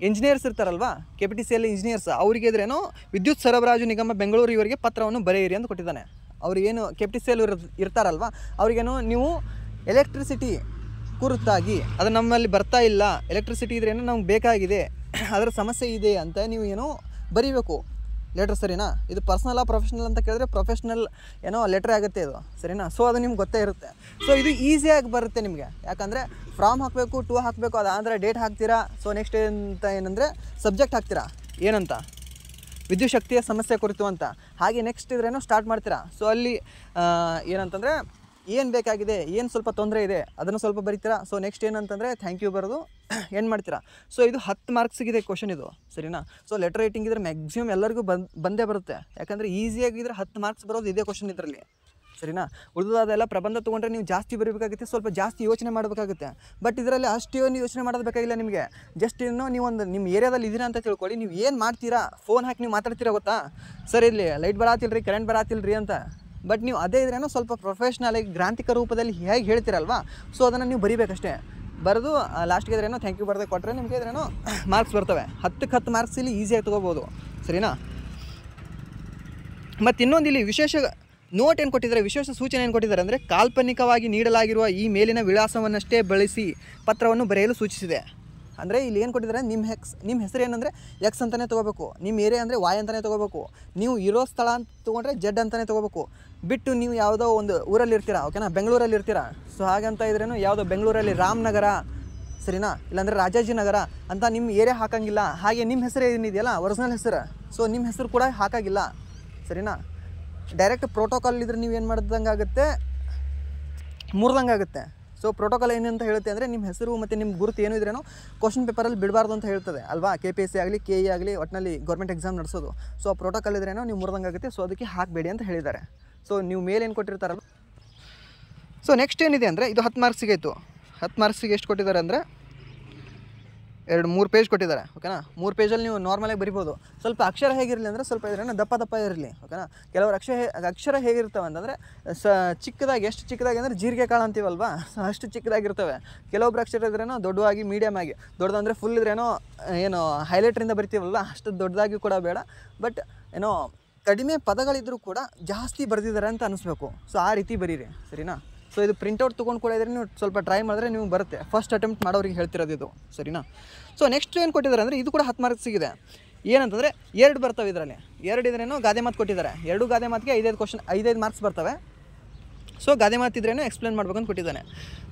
ಇಂಜಿನಿಯರ್ಸ್ ಇರ್ತಾರಲ್ವಾ, KPTCL ಇಂಜಿನಿಯರ್ಸ್, ಅವರಿಗೆ ಇದ್ರೇನೋ ವಿದ್ಯುತ್ ಸರಬರಾಜು ನಿಗಮ ಬೆಂಗಳೂರು ಇವರಿಗೆ ಪತ್ರವನ್ನು ಬರೆಯಿರಿ ಅಂತ ಕೊಟ್ಟಿದ್ದಾನೆ. ಅವ್ರಿಗೇನು KPTCL ಇರ್ತಾರಲ್ವ, ಅವ್ರಿಗೇನು ನೀವು ಎಲೆಕ್ಟ್ರಿಸಿಟಿ ಕುರಿತಾಗಿ ಅದು ನಮ್ಮಲ್ಲಿ ಬರ್ತಾ ಇಲ್ಲ, ಎಲೆಕ್ಟ್ರಿಸಿಟಿ ಇದ್ರೇನೋ ನಮ್ಗೆ ಬೇಕಾಗಿದೆ, ಅದರ ಸಮಸ್ಯೆ ಇದೆ ಅಂತ ನೀವು ಏನೋ ಬರೀಬೇಕು ಲೆಟ್ರ್, ಸರಿನಾ. ಇದು ಪರ್ಸ್ನಲ್ಲ ಪ್ರೊಫೆಷ್ನಲ್ ಅಂತ ಕೇಳಿದ್ರೆ ಪ್ರೊಫೆಷ್ನಲ್ ಏನೋ ಲೆಟ್ರ್ ಆಗುತ್ತೆ ಇದು, ಸರಿನಾ. ಸೊ ಅದು ನಿಮ್ಗೆ ಗೊತ್ತೇ ಇರುತ್ತೆ. ಸೊ ಇದು ಈಸಿಯಾಗಿ ಬರುತ್ತೆ ನಿಮಗೆ, ಯಾಕಂದರೆ ಫಾರ್ಮ್ ಹಾಕಬೇಕು, ಟು ಹಾಕಬೇಕು, ಅದಾದರೆ ಡೇಟ್ ಹಾಕ್ತೀರಾ. ಸೊ ನೆಕ್ಸ್ಟ್ ಅಂತ ಏನಂದರೆ ಸಬ್ಜೆಕ್ಟ್ ಹಾಕ್ತೀರಾ, ಏನಂತ ವಿದ್ಯುತ್ ಶಕ್ತಿಯ ಸಮಸ್ಯೆ ಕುರಿತು ಅಂತ. ಹಾಗೆ ನೆಕ್ಸ್ಟ್ ಇದ್ರೇನೋ ಸ್ಟಾರ್ಟ್ ಮಾಡ್ತೀರಾ. ಸೊ ಅಲ್ಲಿ ಏನಂತಂದರೆ ಏನು ಬೇಕಾಗಿದೆ, ಏನು ಸ್ವಲ್ಪ ತೊಂದರೆ ಇದೆ ಅದನ್ನು ಸ್ವಲ್ಪ ಬರೀತೀರಾ. ಸೊ ನೆಕ್ಸ್ಟ್ ಏನಂತಂದರೆ ಥ್ಯಾಂಕ್ ಯು ಬರೋದು ಏನು ಮಾಡ್ತೀರಾ. ಸೊ ಇದು 10 ಮಾರ್ಕ್ಸಿಗಿದೆ ಕ್ವಶನ್ ಇದು, ಸರಿನಾ. ಸೊ ಲೆಟರ್ ರೈಟಿಂಗ್ ಇದ್ರೆ ಮ್ಯಾಕ್ಸಿಮಮ್ ಎಲ್ಲರಿಗೂ ಬಂದೇ ಬರುತ್ತೆ, ಯಾಕಂದರೆ ಈಸಿಯಾಗಿದ್ದರೆ 10 ಮಾರ್ಕ್ಸ್ ಬರೋದು ಇದೇ ಕ್ವಶನ್ ಇದರಲ್ಲಿ, ಸರಿನಾ. ಉಳಿದದೆಲ್ಲ ಪ್ರಬಂಧ ತೊಗೊಂಡ್ರೆ ನೀವು ಜಾಸ್ತಿ ಬರೀಬೇಕಾಗುತ್ತೆ, ಸ್ವಲ್ಪ ಜಾಸ್ತಿ ಯೋಚನೆ ಮಾಡಬೇಕಾಗುತ್ತೆ. ಬಟ್ ಇದರಲ್ಲಿ ಅಷ್ಟೇನು ಯೋಚನೆ ಮಾಡೋದು ಬೇಕಾಗಿಲ್ಲ ನಿಮಗೆ. ಜಸ್ಟ್ ಇನ್ನೂ ನೀವು ಒಂದು ನಿಮ್ಮ ಏರಿಯಾದಲ್ಲಿ ಇದ್ದೀರಾ ಅಂತ ತಿಳ್ಕೊಳ್ಳಿ, ನೀವು ಏನು ಮಾಡ್ತೀರಾ, ಫೋನ್ ಹಾಕಿ ನೀವು ಮಾತಾಡ್ತೀರಾ ಗೊತ್ತಾ, ಸರ್ ಇಲ್ಲಿ ಲೈಟ್ ಬರಾತಿಲ್ರಿ, ಕರೆಂಟ್ ಬರಾತಿಲ್ರಿ ಅಂತ. ಬಟ್ ನೀವು ಅದೇ ಇದ್ರೇನೋ ಸ್ವಲ್ಪ ಪ್ರೊಫೆಷ್ನಲಾಗಿ ಗ್ರಾಂಥಿಕ ರೂಪದಲ್ಲಿ ಹೇಗೆ ಹೇಳ್ತೀರಲ್ವಾ, ಸೊ ಅದನ್ನು ನೀವು ಬರೀಬೇಕಷ್ಟೇ. ಬರೆದು ಲಾಸ್ಟ್ಗೆ ಇದ್ರೇನೋ ಥ್ಯಾಂಕ್ ಯು ಬರದೆ ಕೊಟ್ಟರೆ ನಿಮಗೆ ಇದ್ರೇನೋ ಮಾರ್ಕ್ಸ್ ಬರ್ತವೆ. 10ಕ್ಕೆ 10 ಮಾರ್ಕ್ಸ್ ಇಲ್ಲಿ ಈಸಿಯಾಗಿ ತೊಗೋಬೋದು, ಸರಿನಾ. ಮತ್ತು ಇನ್ನೊಂದು ಇಲ್ಲಿ ವಿಶೇಷ ನೋಟ್ ಏನು ಕೊಟ್ಟಿದ್ದಾರೆ, ವಿಶೇಷ ಸೂಚನೆ ಏನು ಕೊಟ್ಟಿದ್ದಾರೆ ಅಂದರೆ ಕಾಲ್ಪನಿಕವಾಗಿ ನೀಡಲಾಗಿರುವ ಈ ಮೇಲಿನ ವಿಳಾಸವನ್ನಷ್ಟೇ ಬಳಸಿ ಪತ್ರವನ್ನು ಬರೆಯಲು ಸೂಚಿಸಿದೆ. ಅಂದರೆ ಇಲ್ಲಿ ಏನು ಕೊಟ್ಟಿದ್ದಾರೆ, ನಿಮ್ಮ ಹೆಸರು ಏನಂದರೆ ಎಕ್ಸ್ ಅಂತಲೇ ತೊಗೋಬೇಕು, ನಿಮ್ಮ ಏರಿಯಾ ಅಂದರೆ ವಾಯ್ ಅಂತಲೇ ತೊಗೋಬೇಕು, ನೀವು ಇರೋ ಸ್ಥಳ ಅಂತ ತೊಗೊಂಡ್ರೆ ಜೆಡ್ ಅಂತಲೇ ತೊಗೋಬೇಕು. ಬಿಟ್ಟು ನೀವು ಯಾವುದೋ ಒಂದು ಊರಲ್ಲಿ ಇರ್ತೀರಾ, ಓಕೆನಾ, ಬೆಂಗಳೂರಲ್ಲಿ ಇರ್ತೀರಾ. ಸೊ ಹಾಗಂತ ಇದ್ರೇನು ಯಾವುದೋ ಬೆಂಗಳೂರಲ್ಲಿ ರಾಮನಗರ, ಸರಿನಾ, ಇಲ್ಲಾಂದರೆ ರಾಜಾಜಿನಗರ ಅಂತ ನಿಮ್ಮ ಏರಿಯಾ ಹಾಕೋಂಗಿಲ್ಲ. ಹಾಗೆ ನಿಮ್ಮ ಹೆಸರು ಏನಿದೆಯಲ್ಲ ಒರಿಜಿನಲ್ ಹೆಸರು, ಸೊ ನಿಮ್ಮ ಹೆಸರು ಕೂಡ ಹಾಕೋಂಗಿಲ್ಲ, ಸರಿನಾ. ಡೈರೆಕ್ಟ್ ಪ್ರೋಟೋಕಾಲ್ ಇದ್ರೆ ನೀವು ಏನು ಮಾಡ್ದಂಗೆ ಆಗುತ್ತೆ, ಮುರಿದಂಗೆ ಆಗುತ್ತೆ. ಸೊ ಪ್ರೋಟೋಕಾಲ್ ಏನಂತ ಹೇಳುತ್ತೆ ಅಂದರೆ ನಿಮ್ಮ ಹೆಸರು ಮತ್ತು ನಿಮ್ಮ ಗುರುತು ಏನು ಇದ್ರೇನೋ ಕ್ವಶನ್ ಪೇಪರಲ್ಲಿ ಬಿಡಬಾರ್ದು ಅಂತ ಹೇಳ್ತದೆ ಅಲ್ವಾ. KPSC ಆಗಲಿ KE ಆಗಲಿ ಒಟ್ಟಿನಲ್ಲಿ ಗೌರ್ಮೆಂಟ್ ಎಕ್ಸಾಮ್ ನಡೆಸೋದು. ಸೊ ಆ ಪ್ರೋಟೋಕಾಲ್ ಇದ್ರೇನೋ ನೀವು ಮುರಿದಂಗೆ ಆಗುತ್ತೆ. ಸೊ ಅದಕ್ಕೆ ಹಾಕಬೇಡಿ ಅಂತ ಹೇಳಿದ್ದಾರೆ. ಸೊ ನೀವು ಮೇಲೆ ಏನು ಕೊಟ್ಟಿರ್ತಾರಲ್ಲ. ಸೊ ನೆಕ್ಸ್ಟ್ ಏನಿದೆ ಅಂದರೆ ಇದು 10 ಮಾರ್ಕ್ಸಿಗೆ ಇತ್ತು. 10 ಮಾರ್ಕ್ಸಿಗೆ ಎಷ್ಟು ಕೊಟ್ಟಿದ್ದಾರೆ ಅಂದರೆ 3 ಪೇಜ್ ಕೊಟ್ಟಿದ್ದಾರೆ, ಓಕೆನಾ. 3 ಪೇಜಲ್ಲಿ ನೀವು ನಾರ್ಮಲಾಗಿ ಬರಿಬೋದು. ಸ್ವಲ್ಪ ಅಕ್ಷರ ಹೇಗಿರಲಿ ಅಂದರೆ ಸ್ವಲ್ಪ ಇದ್ರೇನೋ ದಪ್ಪ ಇರಲಿ, ಓಕೆನಾ. ಕೆಲವರು ಅಕ್ಷರ ಹೇಗಿರ್ತವೆ ಅಂತಂದರೆ ಚಿಕ್ಕದಾಗಿ, ಎಷ್ಟು ಚಿಕ್ಕದಾಗಿ ಅಂದರೆ ಜೀರಿಗೆ ಕಾಳು ಅಂತೀವಲ್ವಾ, ಅಷ್ಟು ಚಿಕ್ಕದಾಗಿರ್ತವೆ. ಕೆಲವೊಬ್ರು ಅಕ್ಷರ ಇದ್ರೇನೋ ದೊಡ್ಡವಾಗಿ, ಮೀಡಿಯಮ್ ಆಗಿ, ದೊಡ್ಡದಂದರೆ ಫುಲ್ ಇದ್ರೇನೋ ಏನು ಹೈಲೈಟ್ರಿಂದ ಬರಿತೀವಲ್ವ ಅಷ್ಟು ದೊಡ್ಡದಾಗಿ ಕೂಡ ಬೇಡ. ಬಟ್ ಏನೋ ಕಡಿಮೆ ಪದಗಳಿದ್ರೂ ಕೂಡ ಜಾಸ್ತಿ ಬರೆದಿದ್ದಾರೆ ಅಂತ ಅನ್ನಿಸ್ಬೇಕು. ಸೊ ಆ ರೀತಿ ಬರೀರಿ, ಸರಿನಾ. ಸೊ ಇದು ಪ್ರಿಂಟೌಟ್ ತೊಗೊಂಡು ಕೂಡ ಇದ್ರೆ ನೀವು ಸ್ವಲ್ಪ ಟ್ರೈ ಮಾಡಿದ್ರೆ ನೀವು ಬರುತ್ತೆ. ಫಸ್ಟ್ ಅಟೆಂಪ್ಟ್ ಮಾಡೋರಿಗೆ ಹೇಳ್ತಿರೋದು ಇದು, ಸರಿನಾ. ಸೊ ನೆಕ್ಸ್ಟ್ ಏನು ಕೊಟ್ಟಿದ್ದಾರೆ ಅಂದರೆ ಇದು ಕೂಡ 10 ಮಾರ್ಕ್ಸ್ ಸಿಗಿದೆ. ಏನಂತಂದರೆ 2 ಬರ್ತವೆ ಇದರಲ್ಲಿ. 2 ಇದ್ರೇನೋ ಗಾದೆ ಮಾತು ಕೊಟ್ಟಿದ್ದಾರೆ. 2 ಗಾದೆ ಮಾತಿಗೆ 5 ಕ್ವಶನ್, 5 ಮಾರ್ಕ್ಸ್ ಬರ್ತವೆ. ಸೊ ಗಾದೆ ಮಾತಿದ್ರೇನೋ ಎಕ್ಸ್ಪ್ಲೇನ್ ಮಾಡ್ಬೇಕಂತ ಕೊಟ್ಟಿದ್ದಾನೆ.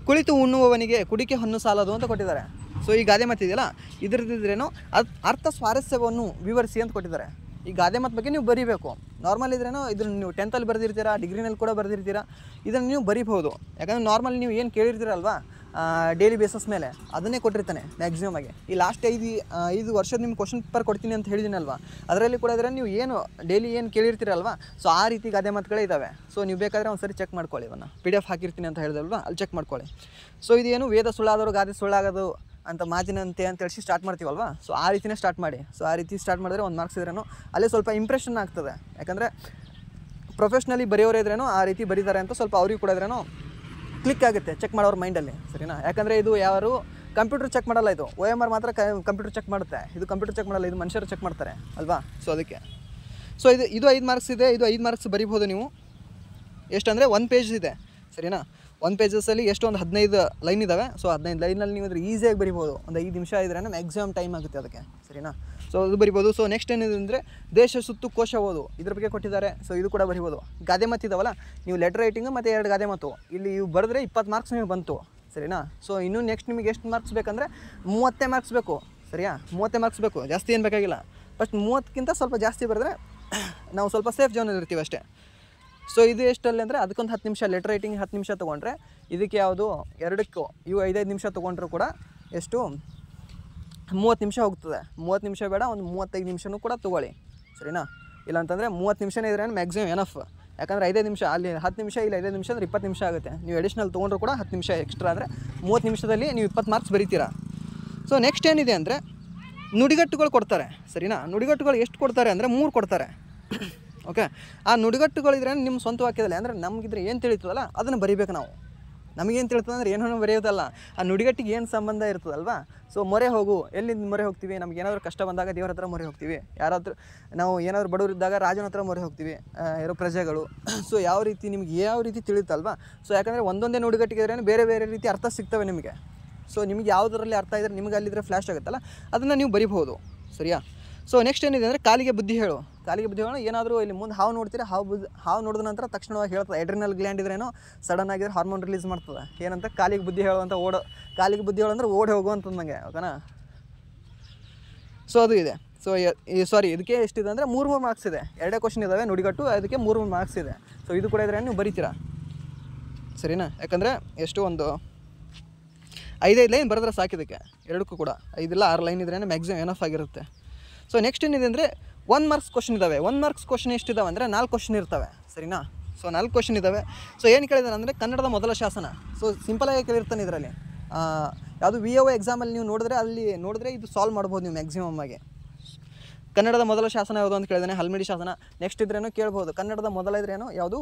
ಕುಳಿತು ಉಣ್ಣುವವನಿಗೆ ಕುಡಿಕೆ ಹೊನ್ನು ಸಾಲದು ಅಂತ ಕೊಟ್ಟಿದ್ದಾರೆ. ಸೊ ಈ ಗಾದೆ ಮಾತಿದೆಯಲ್ಲ ಇದ್ರದ್ದಿದ್ರೇನೋ ಅರ್ಥ ಸ್ವಾರಸ್ಯವನ್ನು ವಿವರಿಸಿ ಅಂತ ಕೊಟ್ಟಿದ್ದಾರೆ. ಈ ಗಾದೆ ಮಾತು ಬಗ್ಗೆ ನೀವು ಬರೀಬೇಕು. ನಾರ್ಮಲ್ ಇದ್ರೇನೋ ಇದನ್ನು ನೀವು 10th ಬರೆದಿರ್ತೀರಾ, ಡಿಗ್ರಿನಲ್ಲಿ ಕೂಡ ಬರೆದಿರ್ತೀರಾ, ಇದನ್ನು ನೀವು ಬರೀಬಹುದು. ಯಾಕಂದರೆ ನಾರ್ಮಲ್ ನೀವು ಏನು ಕೇಳಿರ್ತೀರಲ್ವಾ ಡೈಲಿ ಬೇಸಸ್ ಮೇಲೆ ಅದನ್ನೇ ಕೊಟ್ಟಿರ್ತಾನೆ ಮ್ಯಾಕ್ಸಿಮಮ್ ಆಗಿ. ಈ ಲಾಸ್ಟ್ 5 ವರ್ಷದ ನಿಮ್ಮ ಕ್ವಶನ್ ಪೇಪರ್ ಕೊಡ್ತೀನಿ ಅಂತ ಹೇಳಿದ್ದೀನಲ್ವಾ, ಅದರಲ್ಲಿ ಕೂಡ ಇದ್ರೆ ನೀವು ಏನು ಡೈಲಿ ಏನು ಕೇಳಿರ್ತೀರಲ್ವಾ, ಸೊ ಆ ರೀತಿ ಗಾದೆ ಮಾತುಗಳೇ ಇದ್ದಾವೆ. ಸೊ ನೀವು ಬೇಕಾದರೆ ಒಂದು ಸರಿ ಚೆಕ್ ಮಾಡ್ಕೊಳ್ಳಿ, ಇವನ್ನ PDF ಹಾಕಿರ್ತೀನಿ ಅಂತ ಹೇಳಿದಲ್ವಾ, ಅಲ್ಲಿ ಚೆಕ್ ಮಾಡ್ಕೊಳ್ಳಿ. ಸೊ ಇದೇನು ವೇದ ಸುಳ್ಳಾದವರು ಗಾದೆ ಸುಳ್ಳಾಗೋದು ಅಂತ ಮಾತಿನಂತೆ ಅಂತ ಹೇಳಿ ಸ್ಟಾರ್ಟ್ ಮಾಡ್ತೀವಲ್ವಾ, ಸೊ ಆ ರೀತಿಯೇ ಸ್ಟಾರ್ಟ್ ಮಾಡಿ. ಸೊ ಆ ರೀತಿ ಸ್ಟಾರ್ಟ್ ಮಾಡಿದ್ರೆ 1 ಮಾರ್ಕ್ಸ್ ಇದ್ರೇನೋ ಅಲ್ಲೇ ಸ್ವಲ್ಪ ಇಂಪ್ರೆಷನ್ ಆಗ್ತದೆ. ಯಾಕಂದರೆ ಪ್ರೊಫೆಷ್ನಲಿ ಬರೆಯೋರು ಇದ್ರೇನೋ ಆ ರೀತಿ ಬರೀತಾರೆ ಅಂತ ಸ್ವಲ್ಪ ಅವ್ರಿಗೆ ಕೂಡ ಇದ್ರೇನೋ ಕ್ಲಿಕ್ ಆಗುತ್ತೆ ಚೆಕ್ ಮಾಡೋರ ಮೈಂಡಲ್ಲಿ, ಸರಿನಾ. ಯಾಕಂದರೆ ಇದು ಯಾರು ಕಂಪ್ಯೂಟರ್ ಚೆಕ್ ಮಾಡಲ್ಲ, ಇದು OMR ಮಾತ್ರ ಕಂಪ್ಯೂಟರ್ ಚೆಕ್ ಮಾಡುತ್ತೆ, ಇದು ಕಂಪ್ಯೂಟರ್ ಚೆಕ್ ಮಾಡಲ್ಲ, ಇದು ಮನುಷ್ಯರು ಚೆಕ್ ಮಾಡ್ತಾರೆ ಅಲ್ವಾ. ಸೊ ಅದಕ್ಕೆ ಸೊ ಇದು 5 ಮಾರ್ಕ್ಸ್ ಇದೆ. ಇದು 5 ಮಾರ್ಕ್ಸ್ ಬರಿಬೋದು ನೀವು. ಎಷ್ಟಂದರೆ 1 ಪೇಜ್ ಇದೆ, ಸರಿನಾ. 1 ಪೇಜಸಲ್ಲಿ ಎಷ್ಟು ಒಂದು 15 ಲೈನ್ ಇದ್ದಾವೆ. ಸೊ 15 ಲೈನಲ್ಲಿ ನೀವು ಅದ್ರ ಈಸಿಯಾಗಿ ಬರಿಬೋದು. ಒಂದು 5 ನಿಮಿಷ ಇದ್ರೇ ಮ್ಯಾಕ್ಸಿಮಮ್ ಟೈಮ್ ಆಗುತ್ತೆ ಅದಕ್ಕೆ, ಸರಿನಾ. ಸೊ ಅದು ಬರಿಬೋದು. ಸೊ ನೆಕ್ಸ್ಟ್ ಏನಿದೆ ಅಂದರೆ ದೇಶ ಸುತ್ತು ಕೋಶ ಓದು, ಇದ್ರ ಬಗ್ಗೆ ಕೊಟ್ಟಿದ್ದಾರೆ. ಸೊ ಇದು ಕೂಡ ಬರಿಬೋದು. ಗಾದೆ ಮಾತಿದ್ದಾವಲ್ಲ, ನೀವು ಲೆಟರ್ ರೈಟಿಂಗು ಮತ್ತು 2 ಗಾದೆ ಮಾತು ಇಲ್ಲಿ ಇವು ಬರೆದ್ರೆ 20 ಮಾರ್ಕ್ಸ್ ನಿಮಗೆ ಬಂತು, ಸರಿನಾ. ಸೊ ಇನ್ನೂ ನೆಕ್ಸ್ಟ್ ನಿಮಗೆ ಎಷ್ಟು ಮಾರ್ಕ್ಸ್ ಬೇಕಂದರೆ 30 ಮಾರ್ಕ್ಸ್ ಬೇಕು, ಸರಿಯಾ. 30 ಮಾರ್ಕ್ಸ್ ಬೇಕು, ಜಾಸ್ತಿ ಏನು ಬೇಕಾಗಿಲ್ಲ. ಫಸ್ಟ್ 30ಕ್ಕಿಂತ ಸ್ವಲ್ಪ ಜಾಸ್ತಿ ಬರೆದ್ರೆ ನಾವು ಸ್ವಲ್ಪ ಸೇಫ್ ಝೋನಲ್ಲಿ ಇರ್ತೀವಿ ಅಷ್ಟೇ. ಸೊ ಇದು ಎಷ್ಟಲ್ಲಿ ಅಂದರೆ ಅದಕ್ಕೊಂದು 10 ನಿಮಿಷ, ಲೆಟರ್ ರೈಟಿಂಗ್ 10 ನಿಮಿಷ ತೊಗೊಂಡ್ರೆ, ಇದಕ್ಕೆ ಯಾವುದು 2ಕ್ಕೂ ಇವು 5 ನಿಮಿಷ ತೊಗೊಂಡ್ರೂ ಕೂಡ ಎಷ್ಟು 30 ನಿಮಿಷ ಹೋಗ್ತದೆ. 30 ನಿಮಿಷ ಬೇಡ, ಒಂದು 35 ನಿಮಿಷನೂ ಕೂಡ ತೊಗೊಳ್ಳಿ, ಸರಿನಾ. ಇಲ್ಲಾಂತಂದರೆ 30 ನಿಮಿಷನೇ ಇದ್ರೆ ಮ್ಯಾಕ್ಸಿಮಮ್ ಎನಫ್. ಯಾಕಂದರೆ 5 ನಿಮಿಷ ಅಲ್ಲಿ 10 ನಿಮಿಷ, ಇಲ್ಲಿ 5 ನಿಮಿಷ ಅಂದರೆ 20 ನಿಮಿಷ ಆಗುತ್ತೆ. ನೀವು ಅಡಿಷ್ನಲ್ ತೊಗೊಂಡ್ರು ಕೂಡ 10 ನಿಮಿಷ ಎಕ್ಸ್ಟ್ರಾ ಅಂದರೆ 30 ನಿಮಿಷದಲ್ಲಿ ನೀವು 20 ಮಾರ್ಕ್ಸ್ ಬರೀತೀರಾ. ಸೊ ನೆಕ್ಸ್ಟ್ ಏನಿದೆ ಅಂದರೆ ನುಡಿಗಟ್ಟುಗಳು ಕೊಡ್ತಾರೆ, ಸರಿನಾ. ನುಡಿಗಟ್ಟುಗಳು ಎಷ್ಟು ಕೊಡ್ತಾರೆ ಅಂದರೆ 3 ಕೊಡ್ತಾರೆ, ಓಕೆ. ಆ ನುಡಿಗಟ್ಟುಗಳಿದ್ರೆ ನಿಮ್ಮ ಸ್ವಂತ ವಾಕ್ಯದಲ್ಲಿ ಅಂದರೆ ನಮಗಿದ್ರೆ ಏನು ತಿಳಿತದಲ್ಲ ಅದನ್ನು ಬರೀಬೇಕು ನಾವು. ನಮಗೇನು ತಿಳ್ತದೆ ಅಂದರೆ ಏನೋ ಬರೆಯೋದಲ್ಲ, ಆ ನುಡಿಗಟ್ಟಿಗೆ ಏನು ಸಂಬಂಧ ಇರ್ತದಲ್ವಾ. ಸೊ ಮೊರೆ ಹೋಗು, ಎಲ್ಲಿಂದ ಮೊರೆ ಹೋಗ್ತೀವಿ, ನಮ್ಗೆ ಏನಾದರೂ ಕಷ್ಟ ಬಂದಾಗ ದೇವ್ರ ಹತ್ರ ಮೊರೆ ಹೋಗ್ತೀವಿ, ಯಾರಾದರೂ ನಾವು ಏನಾದರೂ ಬಡವರು ಇದ್ದಾಗ ರಾಜನ ಹತ್ರ ಮೊರೆ ಹೋಗ್ತೀವಿ, ಇರೋ ಪ್ರಜೆಗಳು. ಸೊ ಯಾವ ರೀತಿ ನಿಮ್ಗೆ ಯಾವ ರೀತಿ ತಿಳಿಯುತ್ತಲ್ವಾ. ಸೊ ಯಾಕಂದರೆ ಒಂದೊಂದೇ ನುಡಿಗಟ್ಟಿಗೆ ಇದ್ರೇ ಬೇರೆ ಬೇರೆ ರೀತಿ ಅರ್ಥ ಸಿಗ್ತವೆ ನಿಮಗೆ. ಸೊ ನಿಮ್ಗೆ ಯಾವುದರಲ್ಲಿ ಅರ್ಥ ಇದ್ದರೆ ನಿಮಗೆ ಅಲ್ಲಿದ್ರೆ ಫ್ಲ್ಯಾಶ್ ಆಗುತ್ತಲ್ಲ, ಅದನ್ನು ನೀವು ಬರಿಬಹುದು, ಸರಿಯಾ. ಸೊ ನೆಕ್ಸ್ಟ್ ಏನಿದೆ ಅಂದರೆ ಕಾಲಿಗೆ ಬುದ್ಧಿ ಹೇಳು. ಕಾಲಿಗೆ ಬುದ್ಧಿ ಹೇಳೋ ಏನಾದರೂ ಇಲ್ಲಿ ಮುಂದೆ ಹಾವು ನೋಡ್ತೀರಾ, ಹಾವು ನೋಡಿದ ನಂತರ ತಕ್ಷಣವಾಗಿ ಹೇಳ್ತದೆ. ಎಡ್ರಿನಲ್ ಗ್ಲ್ಯಾಂಡ್ ಇದ್ರೇನೋ ಸಡನ್ ಆಗಿದ್ರೆ ಹಾರ್ಮೋನ್ ರಿಲೀಸ್ ಮಾಡ್ತದೆ. ಏನಂತ ಕಾಲಿಗೆ ಬುದ್ಧಿ ಹೇಳುವಂಥ ಕಾಲಿಗೆ ಬುದ್ಧಿ ಹೇಳು ಅಂದರೆ ಓಡಿ ಹೋಗುವಂಥದ್ದು ನನಗೆ, ಓಕೆನಾ. ಸೊ ಅದು ಇದೆ. ಸೊ ಇದಕ್ಕೆ ಎಷ್ಟಿದೆ ಅಂದರೆ 3 ಮಾರ್ಕ್ಸ್ ಇದೆ. 2 ಕ್ವಶನ್ ಇದ್ದಾವೆ ನುಡಿಗಟ್ಟು, ಅದಕ್ಕೆ 3 ಮಾರ್ಕ್ಸ್ ಇದೆ. ಸೊ ಇದು ಕೂಡ ಇದ್ರೆ ನೀವು ಬರಿತೀರಾ, ಸರಿನಾ. ಯಾಕಂದರೆ ಎಷ್ಟು ಒಂದು 5 ಲೈನ್ ಬರೆದ್ರೆ ಸಾಕಿದಕ್ಕೆ, ಎರಡಕ್ಕೂ ಕೂಡ 5 ಇಲ್ಲ 6 ಲೈನ್ ಇದ್ರೇ ಮ್ಯಾಕ್ಸಿಮಮ್ ಎನಫ್ ಆಗಿರುತ್ತೆ. ಸೊ ನೆಕ್ಸ್ಟ್ ಏನಿದೆ ಅಂದರೆ 1 ಮಾರ್ಕ್ಸ್ ಕ್ವಶನ್ ಇದ್ದಾವೆ. 1 ಮಾರ್ಕ್ಸ್ ಕ್ವಶನ್ ಎಷ್ಟಿದ್ದಾವೆ ಅಂದರೆ 4 ಕ್ವಶನ್ ಇರ್ತವೆ, ಸರಿನಾ. ಸೊ 4 ಕ್ವಶನ್ ಇದ್ದಾವೆ. ಸೊ ಏನು ಕೇಳಿದಾರೆ ಅಂದರೆ ಕನ್ನಡದ ಮೊದಲ ಶಾಸನ. ಸೊ ಸಿಂಪಲಾಗಿ ಕೇಳಿರ್ತಾನೆ ಇದರಲ್ಲಿ. ಯಾವುದು VO ಎಕ್ಸಾಮಲ್ಲಿ ನೀವು ನೋಡಿದ್ರೆ ಇದು ಸಾಲ್ವ್ ಮಾಡ್ಬೋದು ನೀವು ಮ್ಯಾಕ್ಸಿಮಮ್ ಆಗಿ. ಕನ್ನಡದ ಮೊದಲ ಶಾಸನ ಯಾವುದು ಅಂತ ಕೇಳಿದಾನೆ, ಹಲ್ಮಿಡಿ ಶಾಸನ. ನೆಕ್ಸ್ಟ್ ಇದ್ರೇನೋ ಕೇಳ್ಬೋದು ಕನ್ನಡದ ಮೊದಲ ಇದ್ರೇನೋ ಯಾವುದು